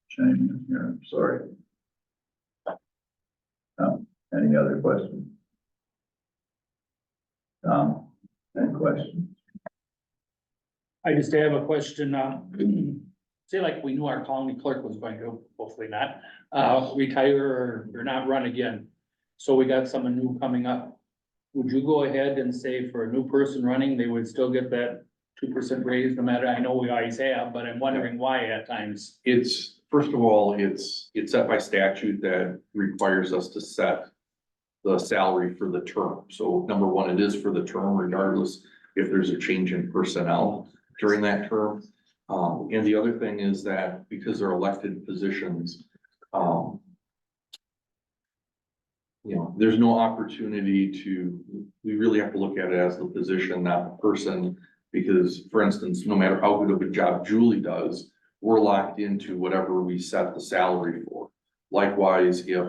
change in here, sorry. Any other questions? Any questions? I just have a question, say like we knew our county clerk was going to, hopefully not, retire or not run again. So we got someone new coming up. Would you go ahead and say for a new person running, they would still get that 2% raise no matter, I know we always have, but I'm wondering why at times. It's, first of all, it's set by statute that requires us to set the salary for the term. So number one, it is for the term regardless if there's a change in personnel during that term. And the other thing is that because they're elected positions, you know, there's no opportunity to, we really have to look at it as the position, not the person. Because for instance, no matter how good of a job Julie does, we're locked into whatever we set the salary for. Likewise, if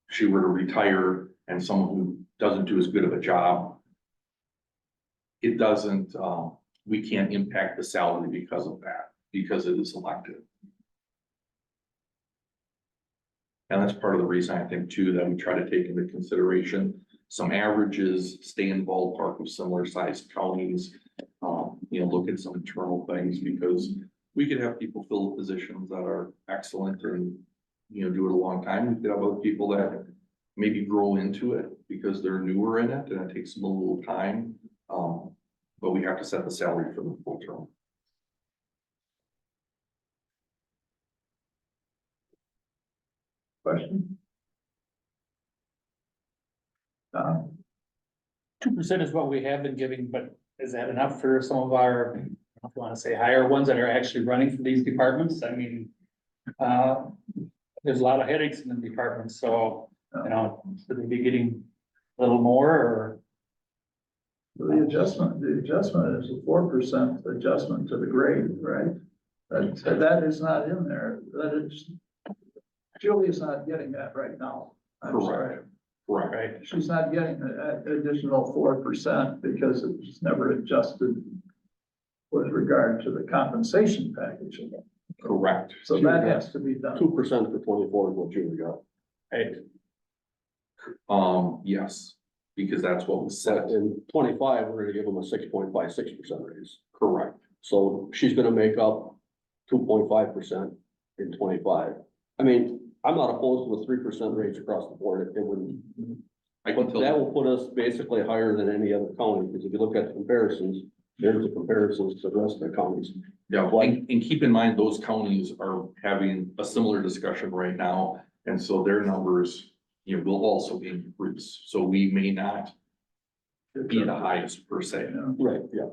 she were to retire and someone who doesn't do as good of a job, it doesn't, we can't impact the salary because of that, because it is elected. And that's part of the reason I think too, that we try to take into consideration some averages, stay in the ballpark of similar sized counties. You know, look at some internal things because we could have people fill the positions that are excellent and, you know, do it a long time. We could have other people that maybe grow into it because they're newer in it and it takes them a little time. But we have to set the salary for the full term. Question? 2% is what we have been giving, but is that enough for some of our, I don't know if you wanna say higher ones that are actually running for these departments? I mean, there's a lot of headaches in the departments, so, you know, should they be getting a little more or? The adjustment is a 4% adjustment to the grade, right? That is not in there, that is, Julie's not getting that right now. I'm sorry. Correct. Right. She's not getting an additional 4% because it's never adjusted with regard to the compensation package. Correct. So that has to be done. 2% for 24 is what Julie got. Right. Yes, because that's what was set. In 25, we're gonna give them a 6.56% raise. Correct. So she's gonna make up 2.5% in 25. I mean, I'm not opposed to a 3% raise across the board. It would, I can but tell that you, will put us basically higher than any other county, because if you look at the comparisons, there's the comparisons to the rest of the counties. yeah, and keep in mind, those counties are having a similar discussion right now. And so their numbers, you know, will also increase. So we may not be the highest per se. Right, yeah.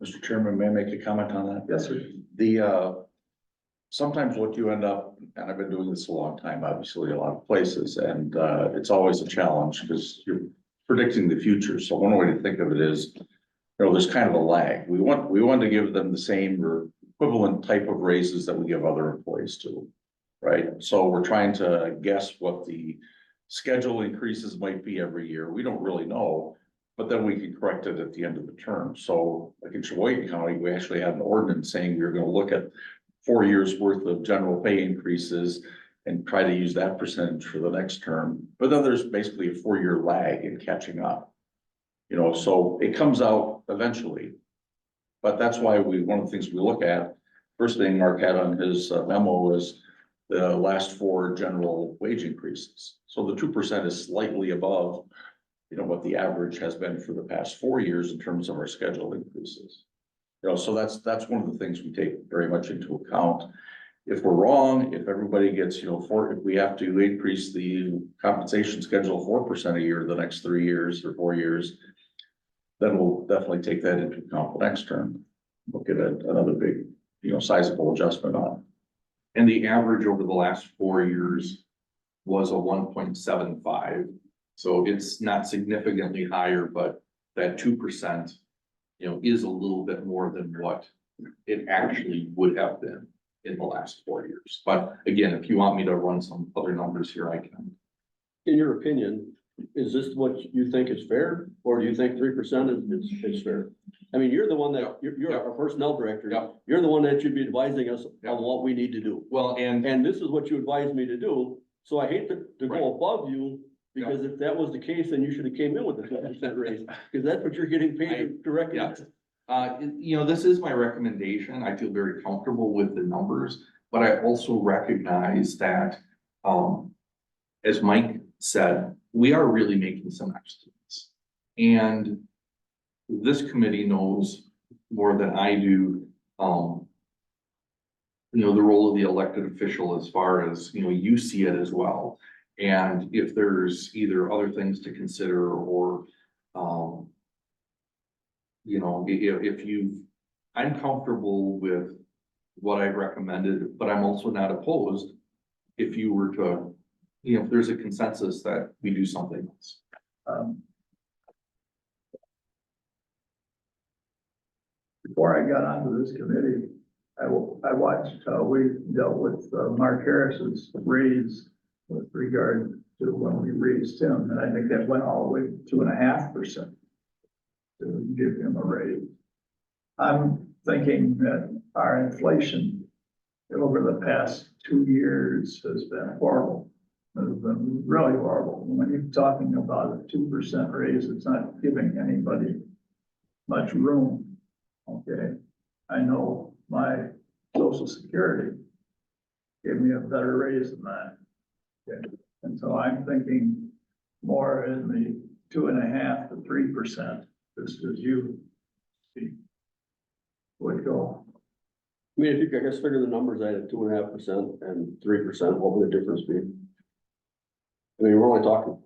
Mr. Chairman, may I make a comment on that? Yes, sir. The, sometimes what you end up, and I've been doing this a long time, obviously, a lot of places, and, it's always a challenge because you're predicting the future. So one way to think of it is, you know, there's kind of a lag. We want to give them the same or equivalent type of raises that we give other employees to, right? So we're trying to guess what the schedule increases might be every year. We don't really know. But then we can correct it at the end of the term. So like in Sheboygan County, we actually had an ordinance saying we were gonna look at 4 years worth of general pay increases and try to use that percentage for the next term. But then there's basically a 4-year lag in catching up. You know, so it comes out eventually. But that's why one of the things we look at, first thing Mark had on his memo was the last 4 general wage increases. So the 2% is slightly above, you know, what the average has been for the past 4 years in terms of our schedule increases. You know, so that's one of the things we take very much into account. If we're wrong, if everybody gets, you know, if we have to increase the compensation schedule 4% a year the next 3 years or 4 years, then we'll definitely take that into account the next term. We'll get another big, you know, sizable adjustment on. And the average over the last 4 years was a 1.75. So it's not significantly higher, but that 2%, is a little bit more than what it actually would have been in the last 4 years. But again, if you want me to run some other numbers here, I can. In your opinion, is this what you think is fair, or do you think 3% is fair? I mean, you're the one that, you're our personnel director. Yep. You're the one that should be advising us Yep. on what we need to do. Well, And this is what you advised me to do, so I hate to Right. go above you, because if that was the case, then you should have came in with a 10% raise, because that's what you're getting paid to recommend. This is my recommendation. I feel very comfortable with the numbers, but I also recognize that, as Mike said, we are really making some estimates. And this committee knows more than I do, the role of the elected official as far as, you see it as well. And if there's either other things to consider or, I'm comfortable with what I've recommended, but I'm also not opposed if you were to, if there's a consensus that we do something else. Before I got onto this committee, I watched how we dealt with Mark Harris's raise with regard to when we raised him, and I think that went all the way to 2.5% to give him a raise. I'm thinking that our inflation over the past 2 years has been horrible. It has been really horrible. When you're talking about a 2% raise, it's not giving anybody much room. Okay, I know my social security gave me a better raise than that. Okay, and so I'm thinking more in the 2.5% to 3%, just as you would go. I mean, if you, I guess, figure the numbers out at 2.5% and 3%, what would the difference be? I mean, we're only talking,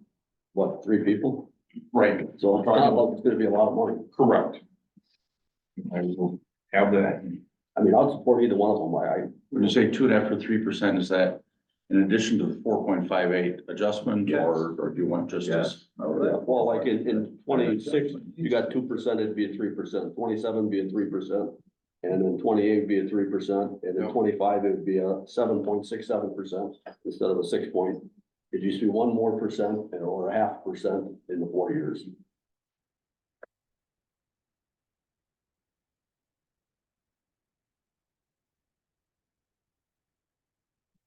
what, 3 people? Right. So it's not like it's gonna be a lot of money. Correct. I will have that. I mean, I'll support either one of them. When you say 2.5% to 3%, is that in addition to the 4.58 adjustment, Yes. or do you want just Yes. Yeah, well, like in 26, you got 2%, it'd be a 3%, 27 be a 3%. And then 28 would be a 3%, and then Yep. 25, it would be a 7.67% instead of a 6 point. It used to be 1 more percent or 0.5% in the 4 years.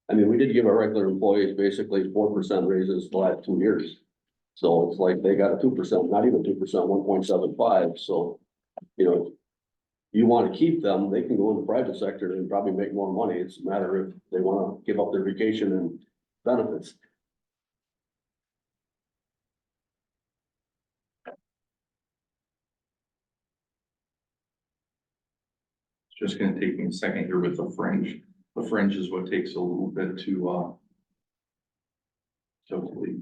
I mean, we did give our regular employees basically 4% raises the last 2 years. So it's like they got a 2%, not even 2%, 1.75, so, you want to keep them, they can go in the private sector and probably make more money. It's a matter if they want to give up their vacation and benefits. It's just gonna take me a second here with the fringe. The fringe is what takes a little bit to hopefully.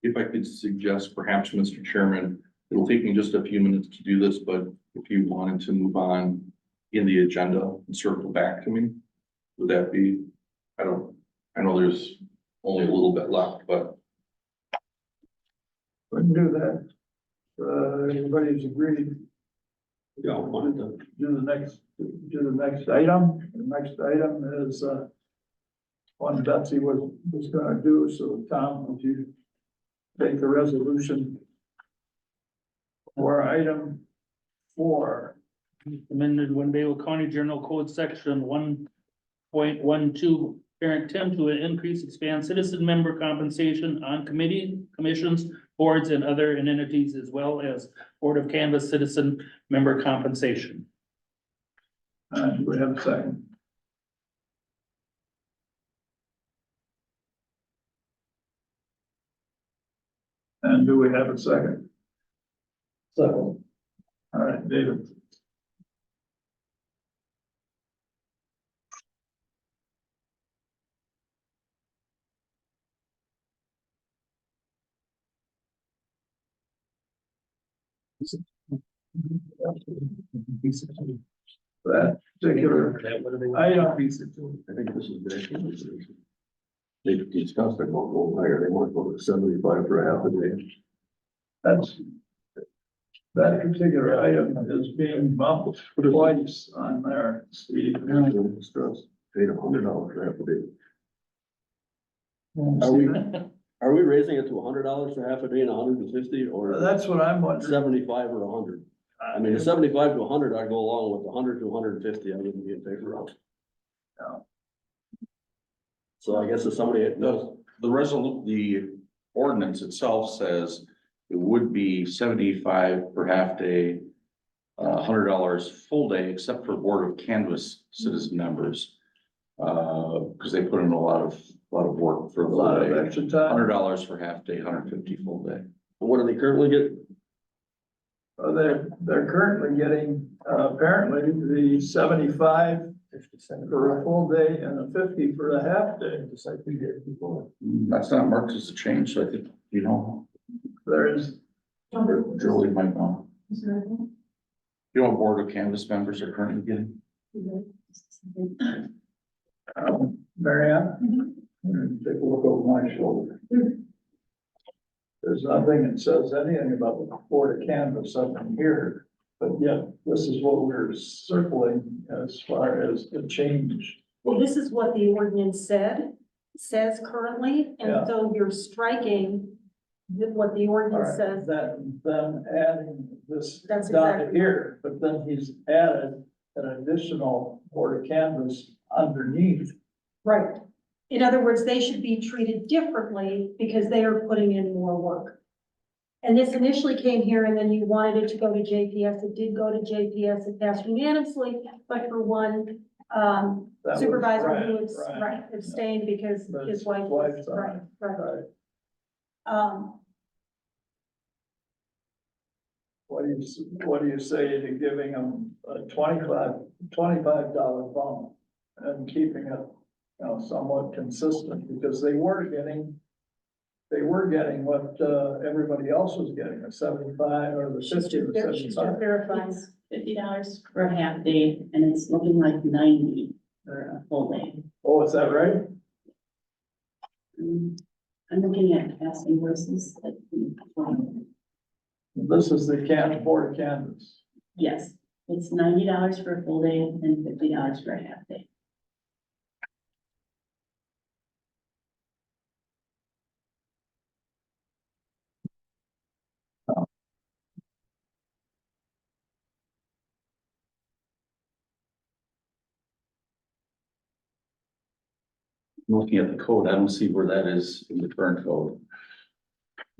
If I could suggest perhaps, Mr. Chairman, it'll take me just a few minutes to do this, but if you wanted to move on in the agenda and circle back to me, would that be, I know there's only a little bit left, but We can do that. Everybody's agreed. Yeah, I wanted to. Do the next item. The next item is, one Betsy was gonna do, so Tom, would you take the resolution for item 4? Amended Winnebago County General Code Section 1.12, parent 10 to increase, expand citizen member compensation on commissions, boards and other entities, as well as Board of Canvas citizen member compensation. Do we have a second? And do we have a second? Second. All right, David. That particular item, I think this is good. They discussed it, won't go higher, they want to go to 75 for half a day. that's, that particular item is being bumped twice on there, Steve. Stress, paid $100 for half a day. See, Are we raising it to $100 for half a day and 150 or that's what I'm wondering. 75 or 100? I mean, the 75 to 100, I'd go along with 100 to 150, I wouldn't be in favor of. No. So I guess if somebody knows, The ordinance itself says it would be 75 per half day, $100 full day, except for Board of Canvas citizen members. Because they put in a lot of work for A a lot full of day. extra time. $100 for half day, 150 full day. what do they currently get? They're currently getting, apparently, the 75 for a full day and a 50 for a half day, just like we did before. That's not marked as a change, so I think, you know, There's, Julie might know. You know what Board of Canvas members are currently getting? Mary Ann, take a look over my shoulder. There's nothing that says anything about the Board of Canvas up in here, but yet this is what we're circling as far as the change. Well, this is what the ordinance says currently, Yeah. and so you're striking what the ordinance says. Then adding this That's down exactly- here, but then he's added an additional Board of Canvas underneath. Right. In other words, they should be treated differently because they are putting in more work. And this initially came here and then you wanted it to go to JPS. It did go to JPS. It passed unanimously, but for one, That was supervisor who Brian, was, Brian. right, abstained because But his his wife was, wife's on right, it. right. Right. What do you say to giving them a $25 bump and keeping it, you know, somewhat consistent, because they were getting what, everybody else was getting, a 75 or the 50 or She's 75. verifying. It's $50 for a half day, and it's looking like 90 for a full day. Oh, is that right? I'm looking at past invoices that, This is the Board of Canvas. yes, it's $90 for a full day and $50 for a half day. Looking at the code, I don't see where that is in the current code.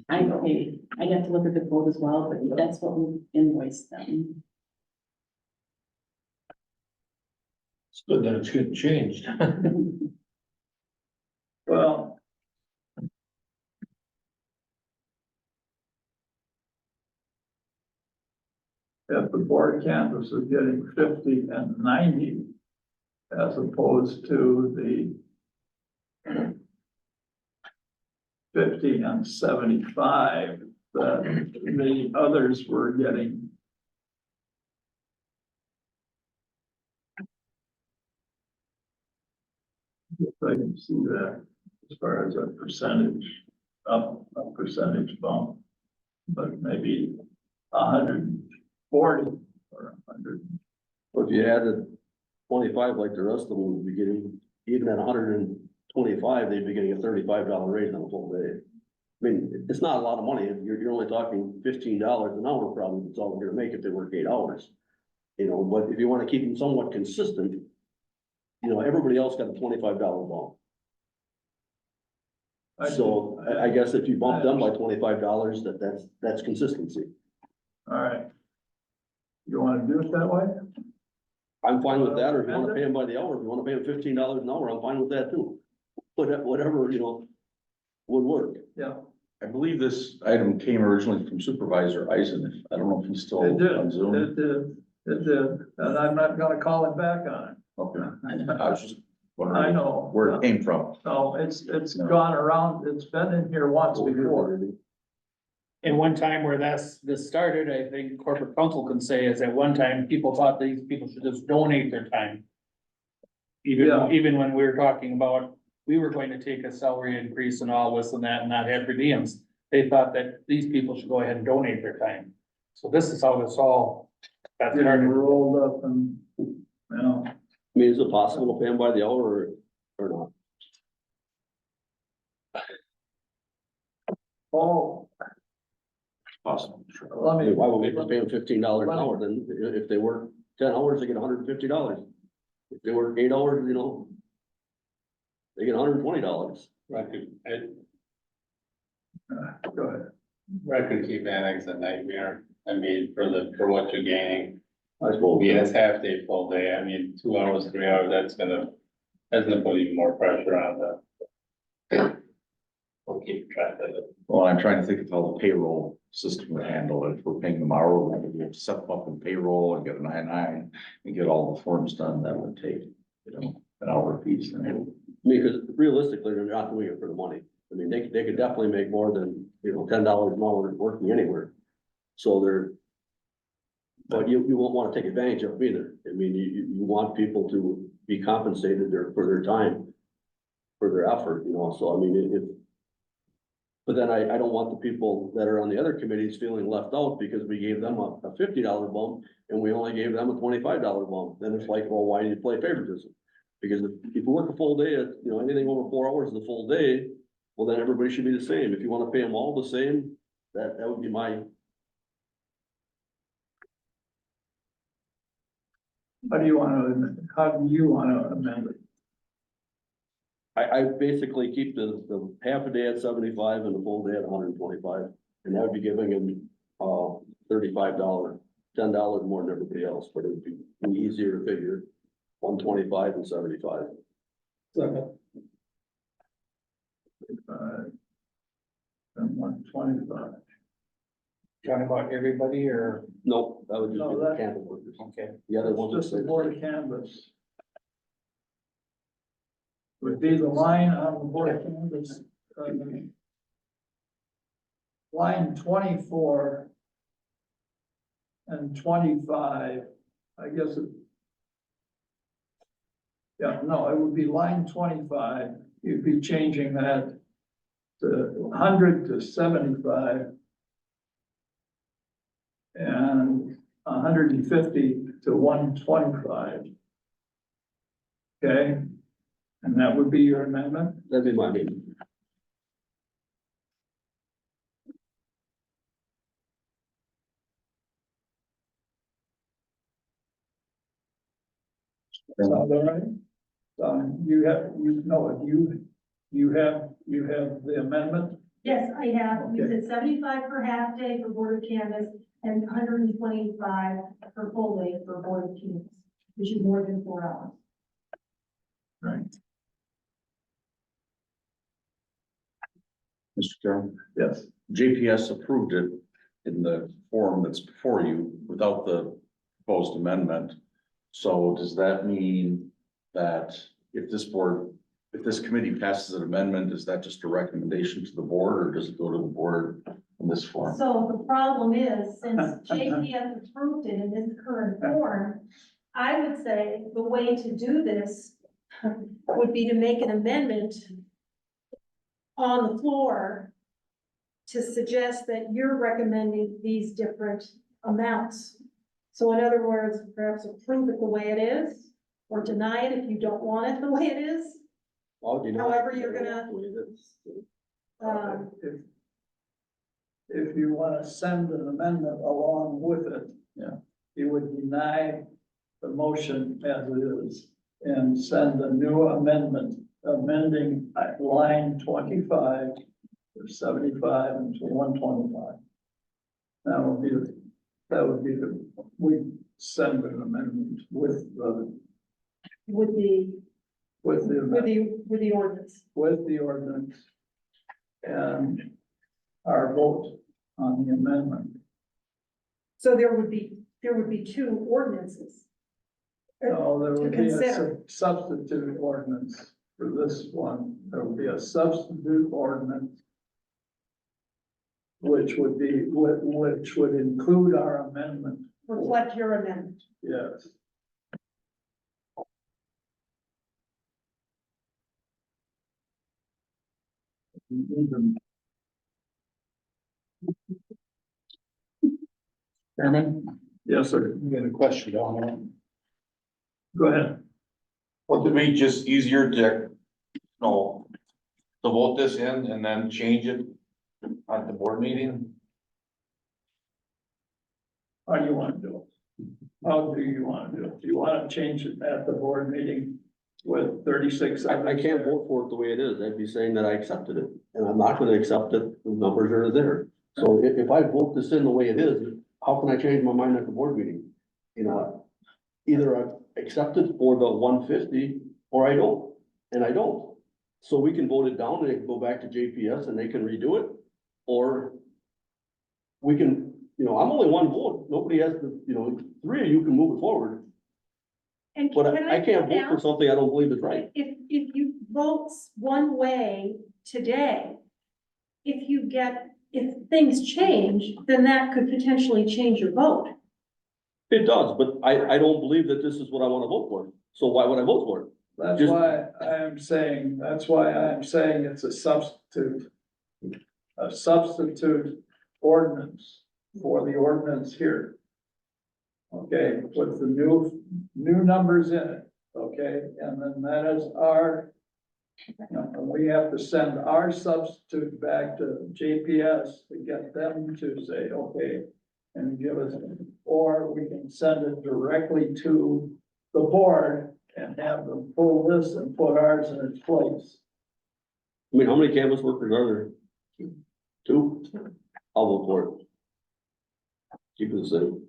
I'd have to look at the code as well, but that's what we invoiced them. It's good that it's getting changed. Well, if the Board of Canvas is getting 50 and 90, as opposed to the 50 and 75, that the others were getting. If I can see that as far as a percentage, a percentage bump. but maybe 140 or 100. If you added 25 like the rest of them would be getting, even at 125, they'd be getting a $35 raise on a full day. I mean, it's not a lot of money. You're only talking $15 an hour probably. That's all they're gonna make if they work 8 hours. You know, but if you wanna keep them somewhat consistent, you know, everybody else got a $25 bump. So I guess if you bump them by $25, that's consistency. All right. You wanna do it that way? I'm fine with that, or if you wanna pay them by the hour, if you wanna pay them $15 an hour, I'm fine with that too. Whatever, you know, would work. Yeah. I believe this item came originally from Supervisor Eisen. I don't know if he's still It did, on Zoom. it did, and I'm not gonna call him back on it. Okay, I was just I wondering know. where it came from. No, it's gone around, it's been in here once before. And one time where this started, I think corporate counsel can say is at one time, people thought these people should just donate their time. Yeah. Even when we were talking about, we were going to take a salary increase and all this and that and not have per diems. They thought that these people should go ahead and donate their time. So this is how this all got Getting started. rolled up and, you know, I mean, is it possible to pay them by the hour or not? oh, Awesome. Sure. let I me. mean, why would we pay them $15 an hour then? If they work 10 hours, they get $150. If they work 8 hours, you know, they get $120. Go ahead. Record keep annexing a nightmare. I mean, for what you're gaining. I suppose. Yeah, it's half day, full day. I mean, 2 hours, 3 hours, that's gonna put even more pressure on the. We'll keep track of it. Well, I'm trying to think of how the payroll system would handle it. If we're paying them hourly, we have to set them up in payroll and get an I-9 and get all the forms done. That would take, you know, an hour piece. I mean, because realistically, they're not doing it for the money. I mean, they could definitely make more than, you know, $10 an hour working anywhere. So but you won't wanna take advantage of them either. I mean, you want people to be compensated for their time, for their effort, you know, so I mean, but then I don't want the people that are on the other committees feeling left out because we gave them a $50 bump and we only gave them a $25 bump. Then it's like, well, why do you play favoritism? Because if you work a full day, you know, anything over 4 hours is a full day, well, then everybody should be the same. If you wanna pay them all the same, that would be my. How do you wanna amend it? I basically keep the half a day at 75 and the full day at 125, and that would be giving them, $35, $10 more than everybody else, but it would be easier to figure 125 and 75. And 125. Talking about everybody or, Nope, that would just No, be that- the campus workers. okay. The other ones. Just the board of canvas. Would be the line on the board of canvas. Line 24. And 25, I guess it. Yeah, no, it would be line 25, you'd be changing that to 100 to 75. And 150 to 125. Okay, and that would be your amendment? That'd be my meeting. Sound all right? You have the amendment? Yes, I have, you Okay. said 75 for half day for board of canvas and 125 for full day for board of canvas, which is more than 4 hours. Right. Mr. Chairman, Yes. JPS approved it in the form that's before you without the proposed amendment. So does that mean that if this committee passes an amendment, is that just a recommendation to the board or does it go to the board in this form? So the problem is, since JPS approved it in this current form, I would say the way to do this would be to make an amendment on the floor to suggest that you're recommending these different amounts. So in other words, perhaps approve it the way it is, or deny it if you don't want it the way it is. Why would you know? However you're gonna- If if you wanna send an amendment along with it. Yeah. You would deny the motion as it is and send a new amendment, amending line 25 or 75 and to 125. We send an amendment with the With the ordinance. with the ordinance and our vote on the amendment. So there would be two ordinances. No, there would To be a consider. substitute ordinance for this one. There would be a substitute ordinance which would include our amendment. Reflect your amendment. Yes. Chairman, Yes, sir. we got a question on that. Go ahead. Well, to me, just easier to, no, to vote this in and then change it at the board meeting. How do you want to do it? How do you want to do it? Do you want to change it at the board meeting with 36? I can't vote for it the way it is. I'd be saying that I accepted it, and I'm not gonna accept it. The numbers are there. So if I vote this in the way it is, how can I change my mind at the board meeting? You know, either I accept it for the 150 or I don't, and I don't. So we can vote it down and it can go back to JPS and they can redo it, or we can, I'm only one vote. Nobody has to, three of you can move it forward. And But can I can't point vote for out, something I don't believe is right. if you vote one way today, if things change, then that could potentially change your vote. It does, but I don't believe that this is what I wanna vote for. So why would I vote for it? That's Just- why I'm saying it's a substitute. A substitute ordinance for the ordinance here. Okay, with the new numbers in it, okay, and then that is and we have to send our substitute back to JPS to get them to say, okay, and give us, or we can send it directly to the board and have them pull this and put ours in its place. I mean, how many canvas workers are there? Two? I'll vote for it. Keep it the same,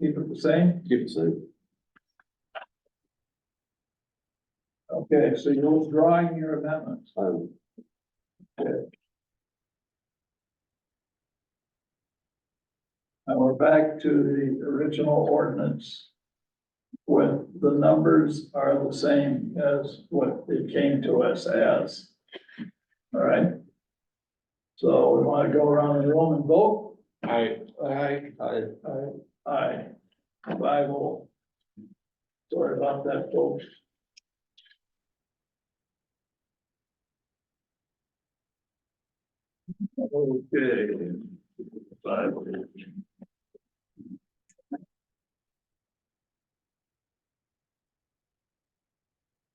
Keep it the same? keep it the same. Okay, so you're withdrawing your amendment. And we're back to the original ordinance. When the numbers are the same as what it came to us as. All right? So we want to go around the room and vote? I, Aye. I will. Sorry about that, folks. Okay. 5.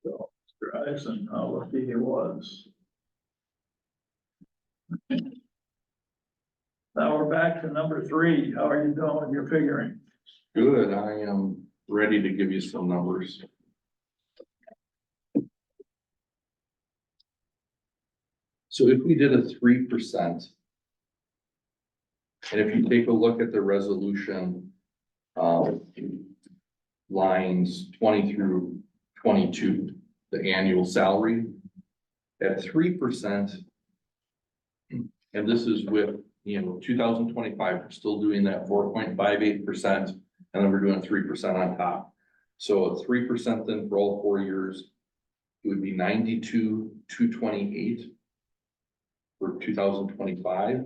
So, Mr. Eisen, how lucky he was. Now we're back to number 3. How are you doing with your figuring? Good, I am ready to give you some numbers. So if we did a 3%. And if you take a look at the resolution, lines 20 through 22, the annual salary. At 3%. And this is with, 2025, we're still doing that 4.58%, and then we're doing 3% on top. So at 3% then for all 4 years, it would be 92,228. For 2025,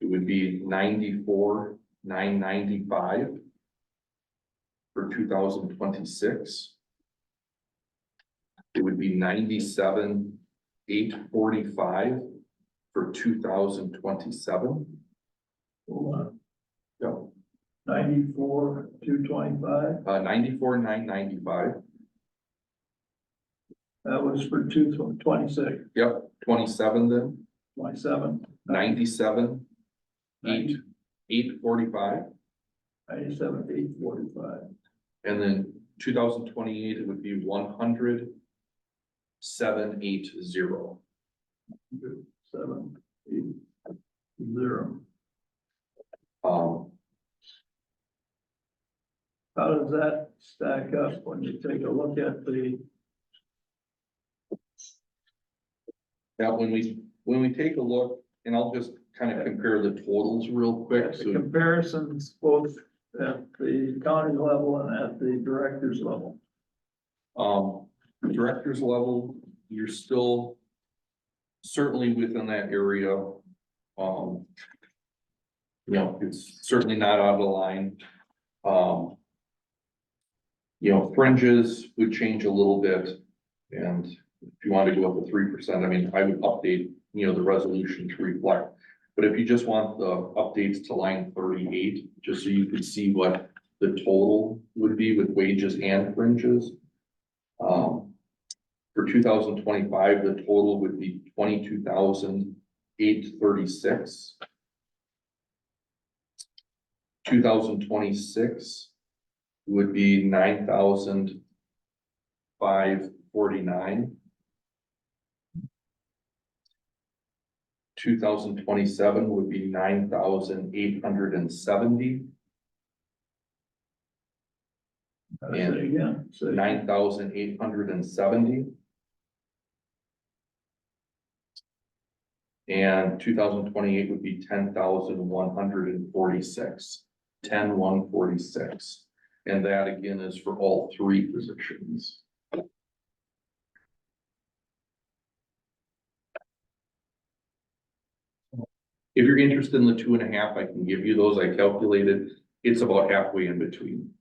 it would be 94,995. For 2026. It would be 97,845. for 2027. Hold on, Yep, 94, 225, 94,995. that was for 226, Yep, 27 then, 27. 97, 845. 97, 845. And then 2028, it would be 100, 780. 7, 8, 0. Um, How does that stack up when you take a look at the, now, when we take a look, and I'll just kind of compare the totals real quick, the so, comparisons both at the county level and at the director's level? director's level, you're still certainly within that area. You know, it's certainly not out of the line. You know, fringes would change a little bit, and if you wanted to go up to 3%, I mean, I would update, you know, the resolution to reflect. But if you just want the updates to line 38, just so you can see what the total would be with wages and fringes. For 2025, the total would be 22,836. 2026 would be 9,549. 2027 would be 9,870. Say again. Say- 9,870. And 2028 would be 10,146. 10,146. And that again is for all three positions. If you're interested in the 2.5, I can give you those. I calculated, it's about halfway in between.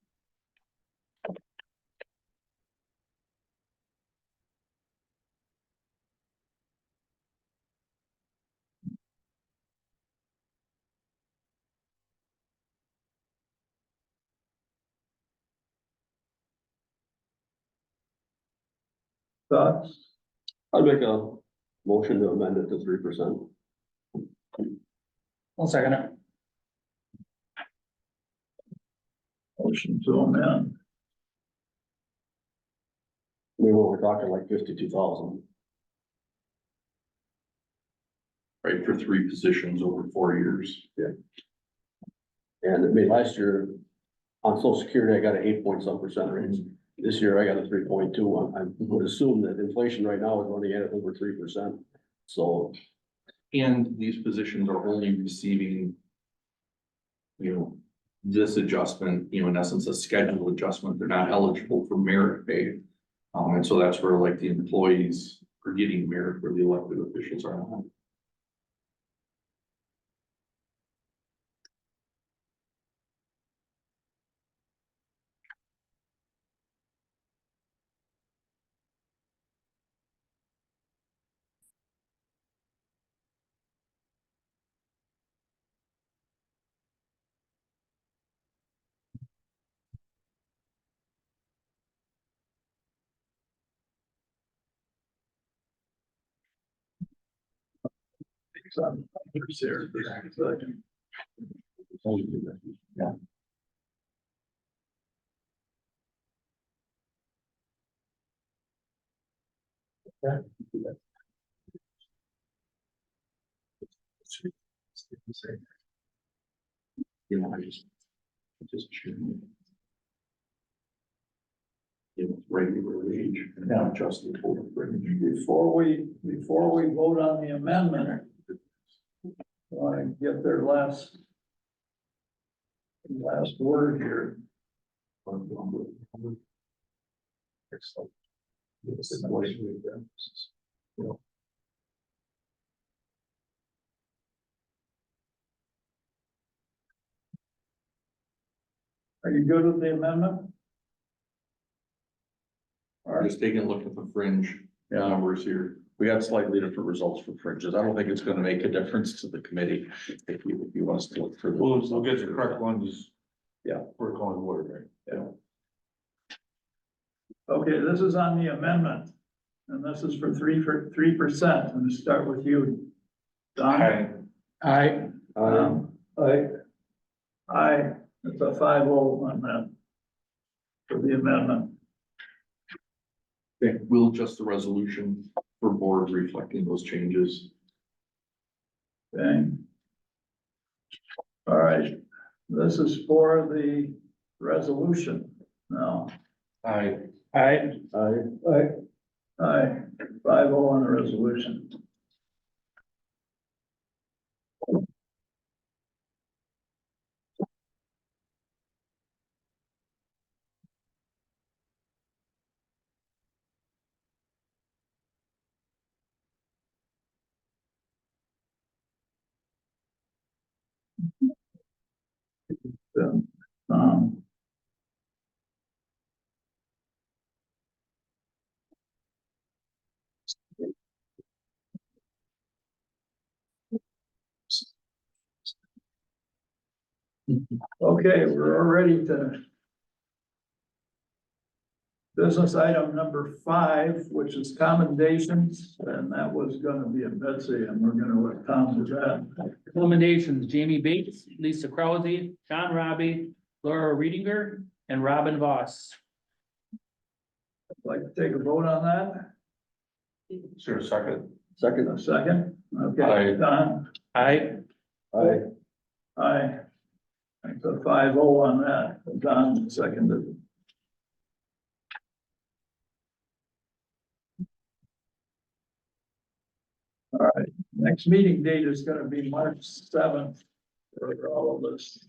Thoughts? I'd make a motion to amend it to 3%. I'll second it. Motion to amend. I mean, we're talking like 52,000. Right, for three positions over 4 years. And I mean, last year on social security, I got an 8-point-some% raise. This year I got a 3.2. I would assume that inflation right now is running at over 3%. So, And these positions are only receiving, you know, this adjustment, you know, in essence, a schedule adjustment. They're not eligible for merit pay. And so that's where like the employees are getting merit where the elected officials are not. Yeah. You know, I just choose. You know, regular wage and not just the total wage. Before we vote on the amendment, I want to get their last word here. Are you good with the amendment? I'm just taking a look at the fringe numbers here. we got slightly different results for fringes. I don't think it's gonna make a difference to the committee if you want us to look through. We'll get the correct ones. Yeah. We're calling word, right? Yeah. Okay, this is on the amendment, and this is for 3%. I'm gonna start with you, Don. I, Aye, it's a 5-0 on that. For the amendment. Okay, we'll adjust the resolution for board reflecting those changes. Okay. All right, this is for the resolution now. I, 5-0 on the resolution. Um, Okay, we're all ready to. Business item number 5, which is commendations, and that was gonna be a Betsy, and we're gonna let Tom do that. recommendations, Jamie Bates, Lisa Krause, John Robbie, Laura Reedinger, and Robin Voss. Like to take a vote on that? sure, second. A second? Okay, Aye. Don? I, Aye. It's a 5-0 on that. Don seconded. All right, next meeting date is gonna be March 7th for all of this.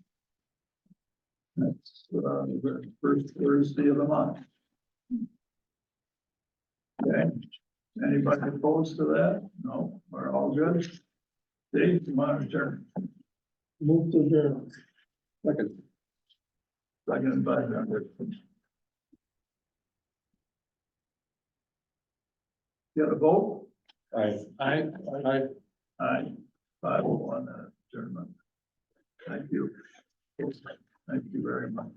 That's the first Thursday of the month. Okay, anybody opposed to that? No, we're all good. Dave, monitor. Move to adjourn. Second by Robert. Got a vote? I. Aye, 5-0 on that adjournment. Thank you. Thank you very much.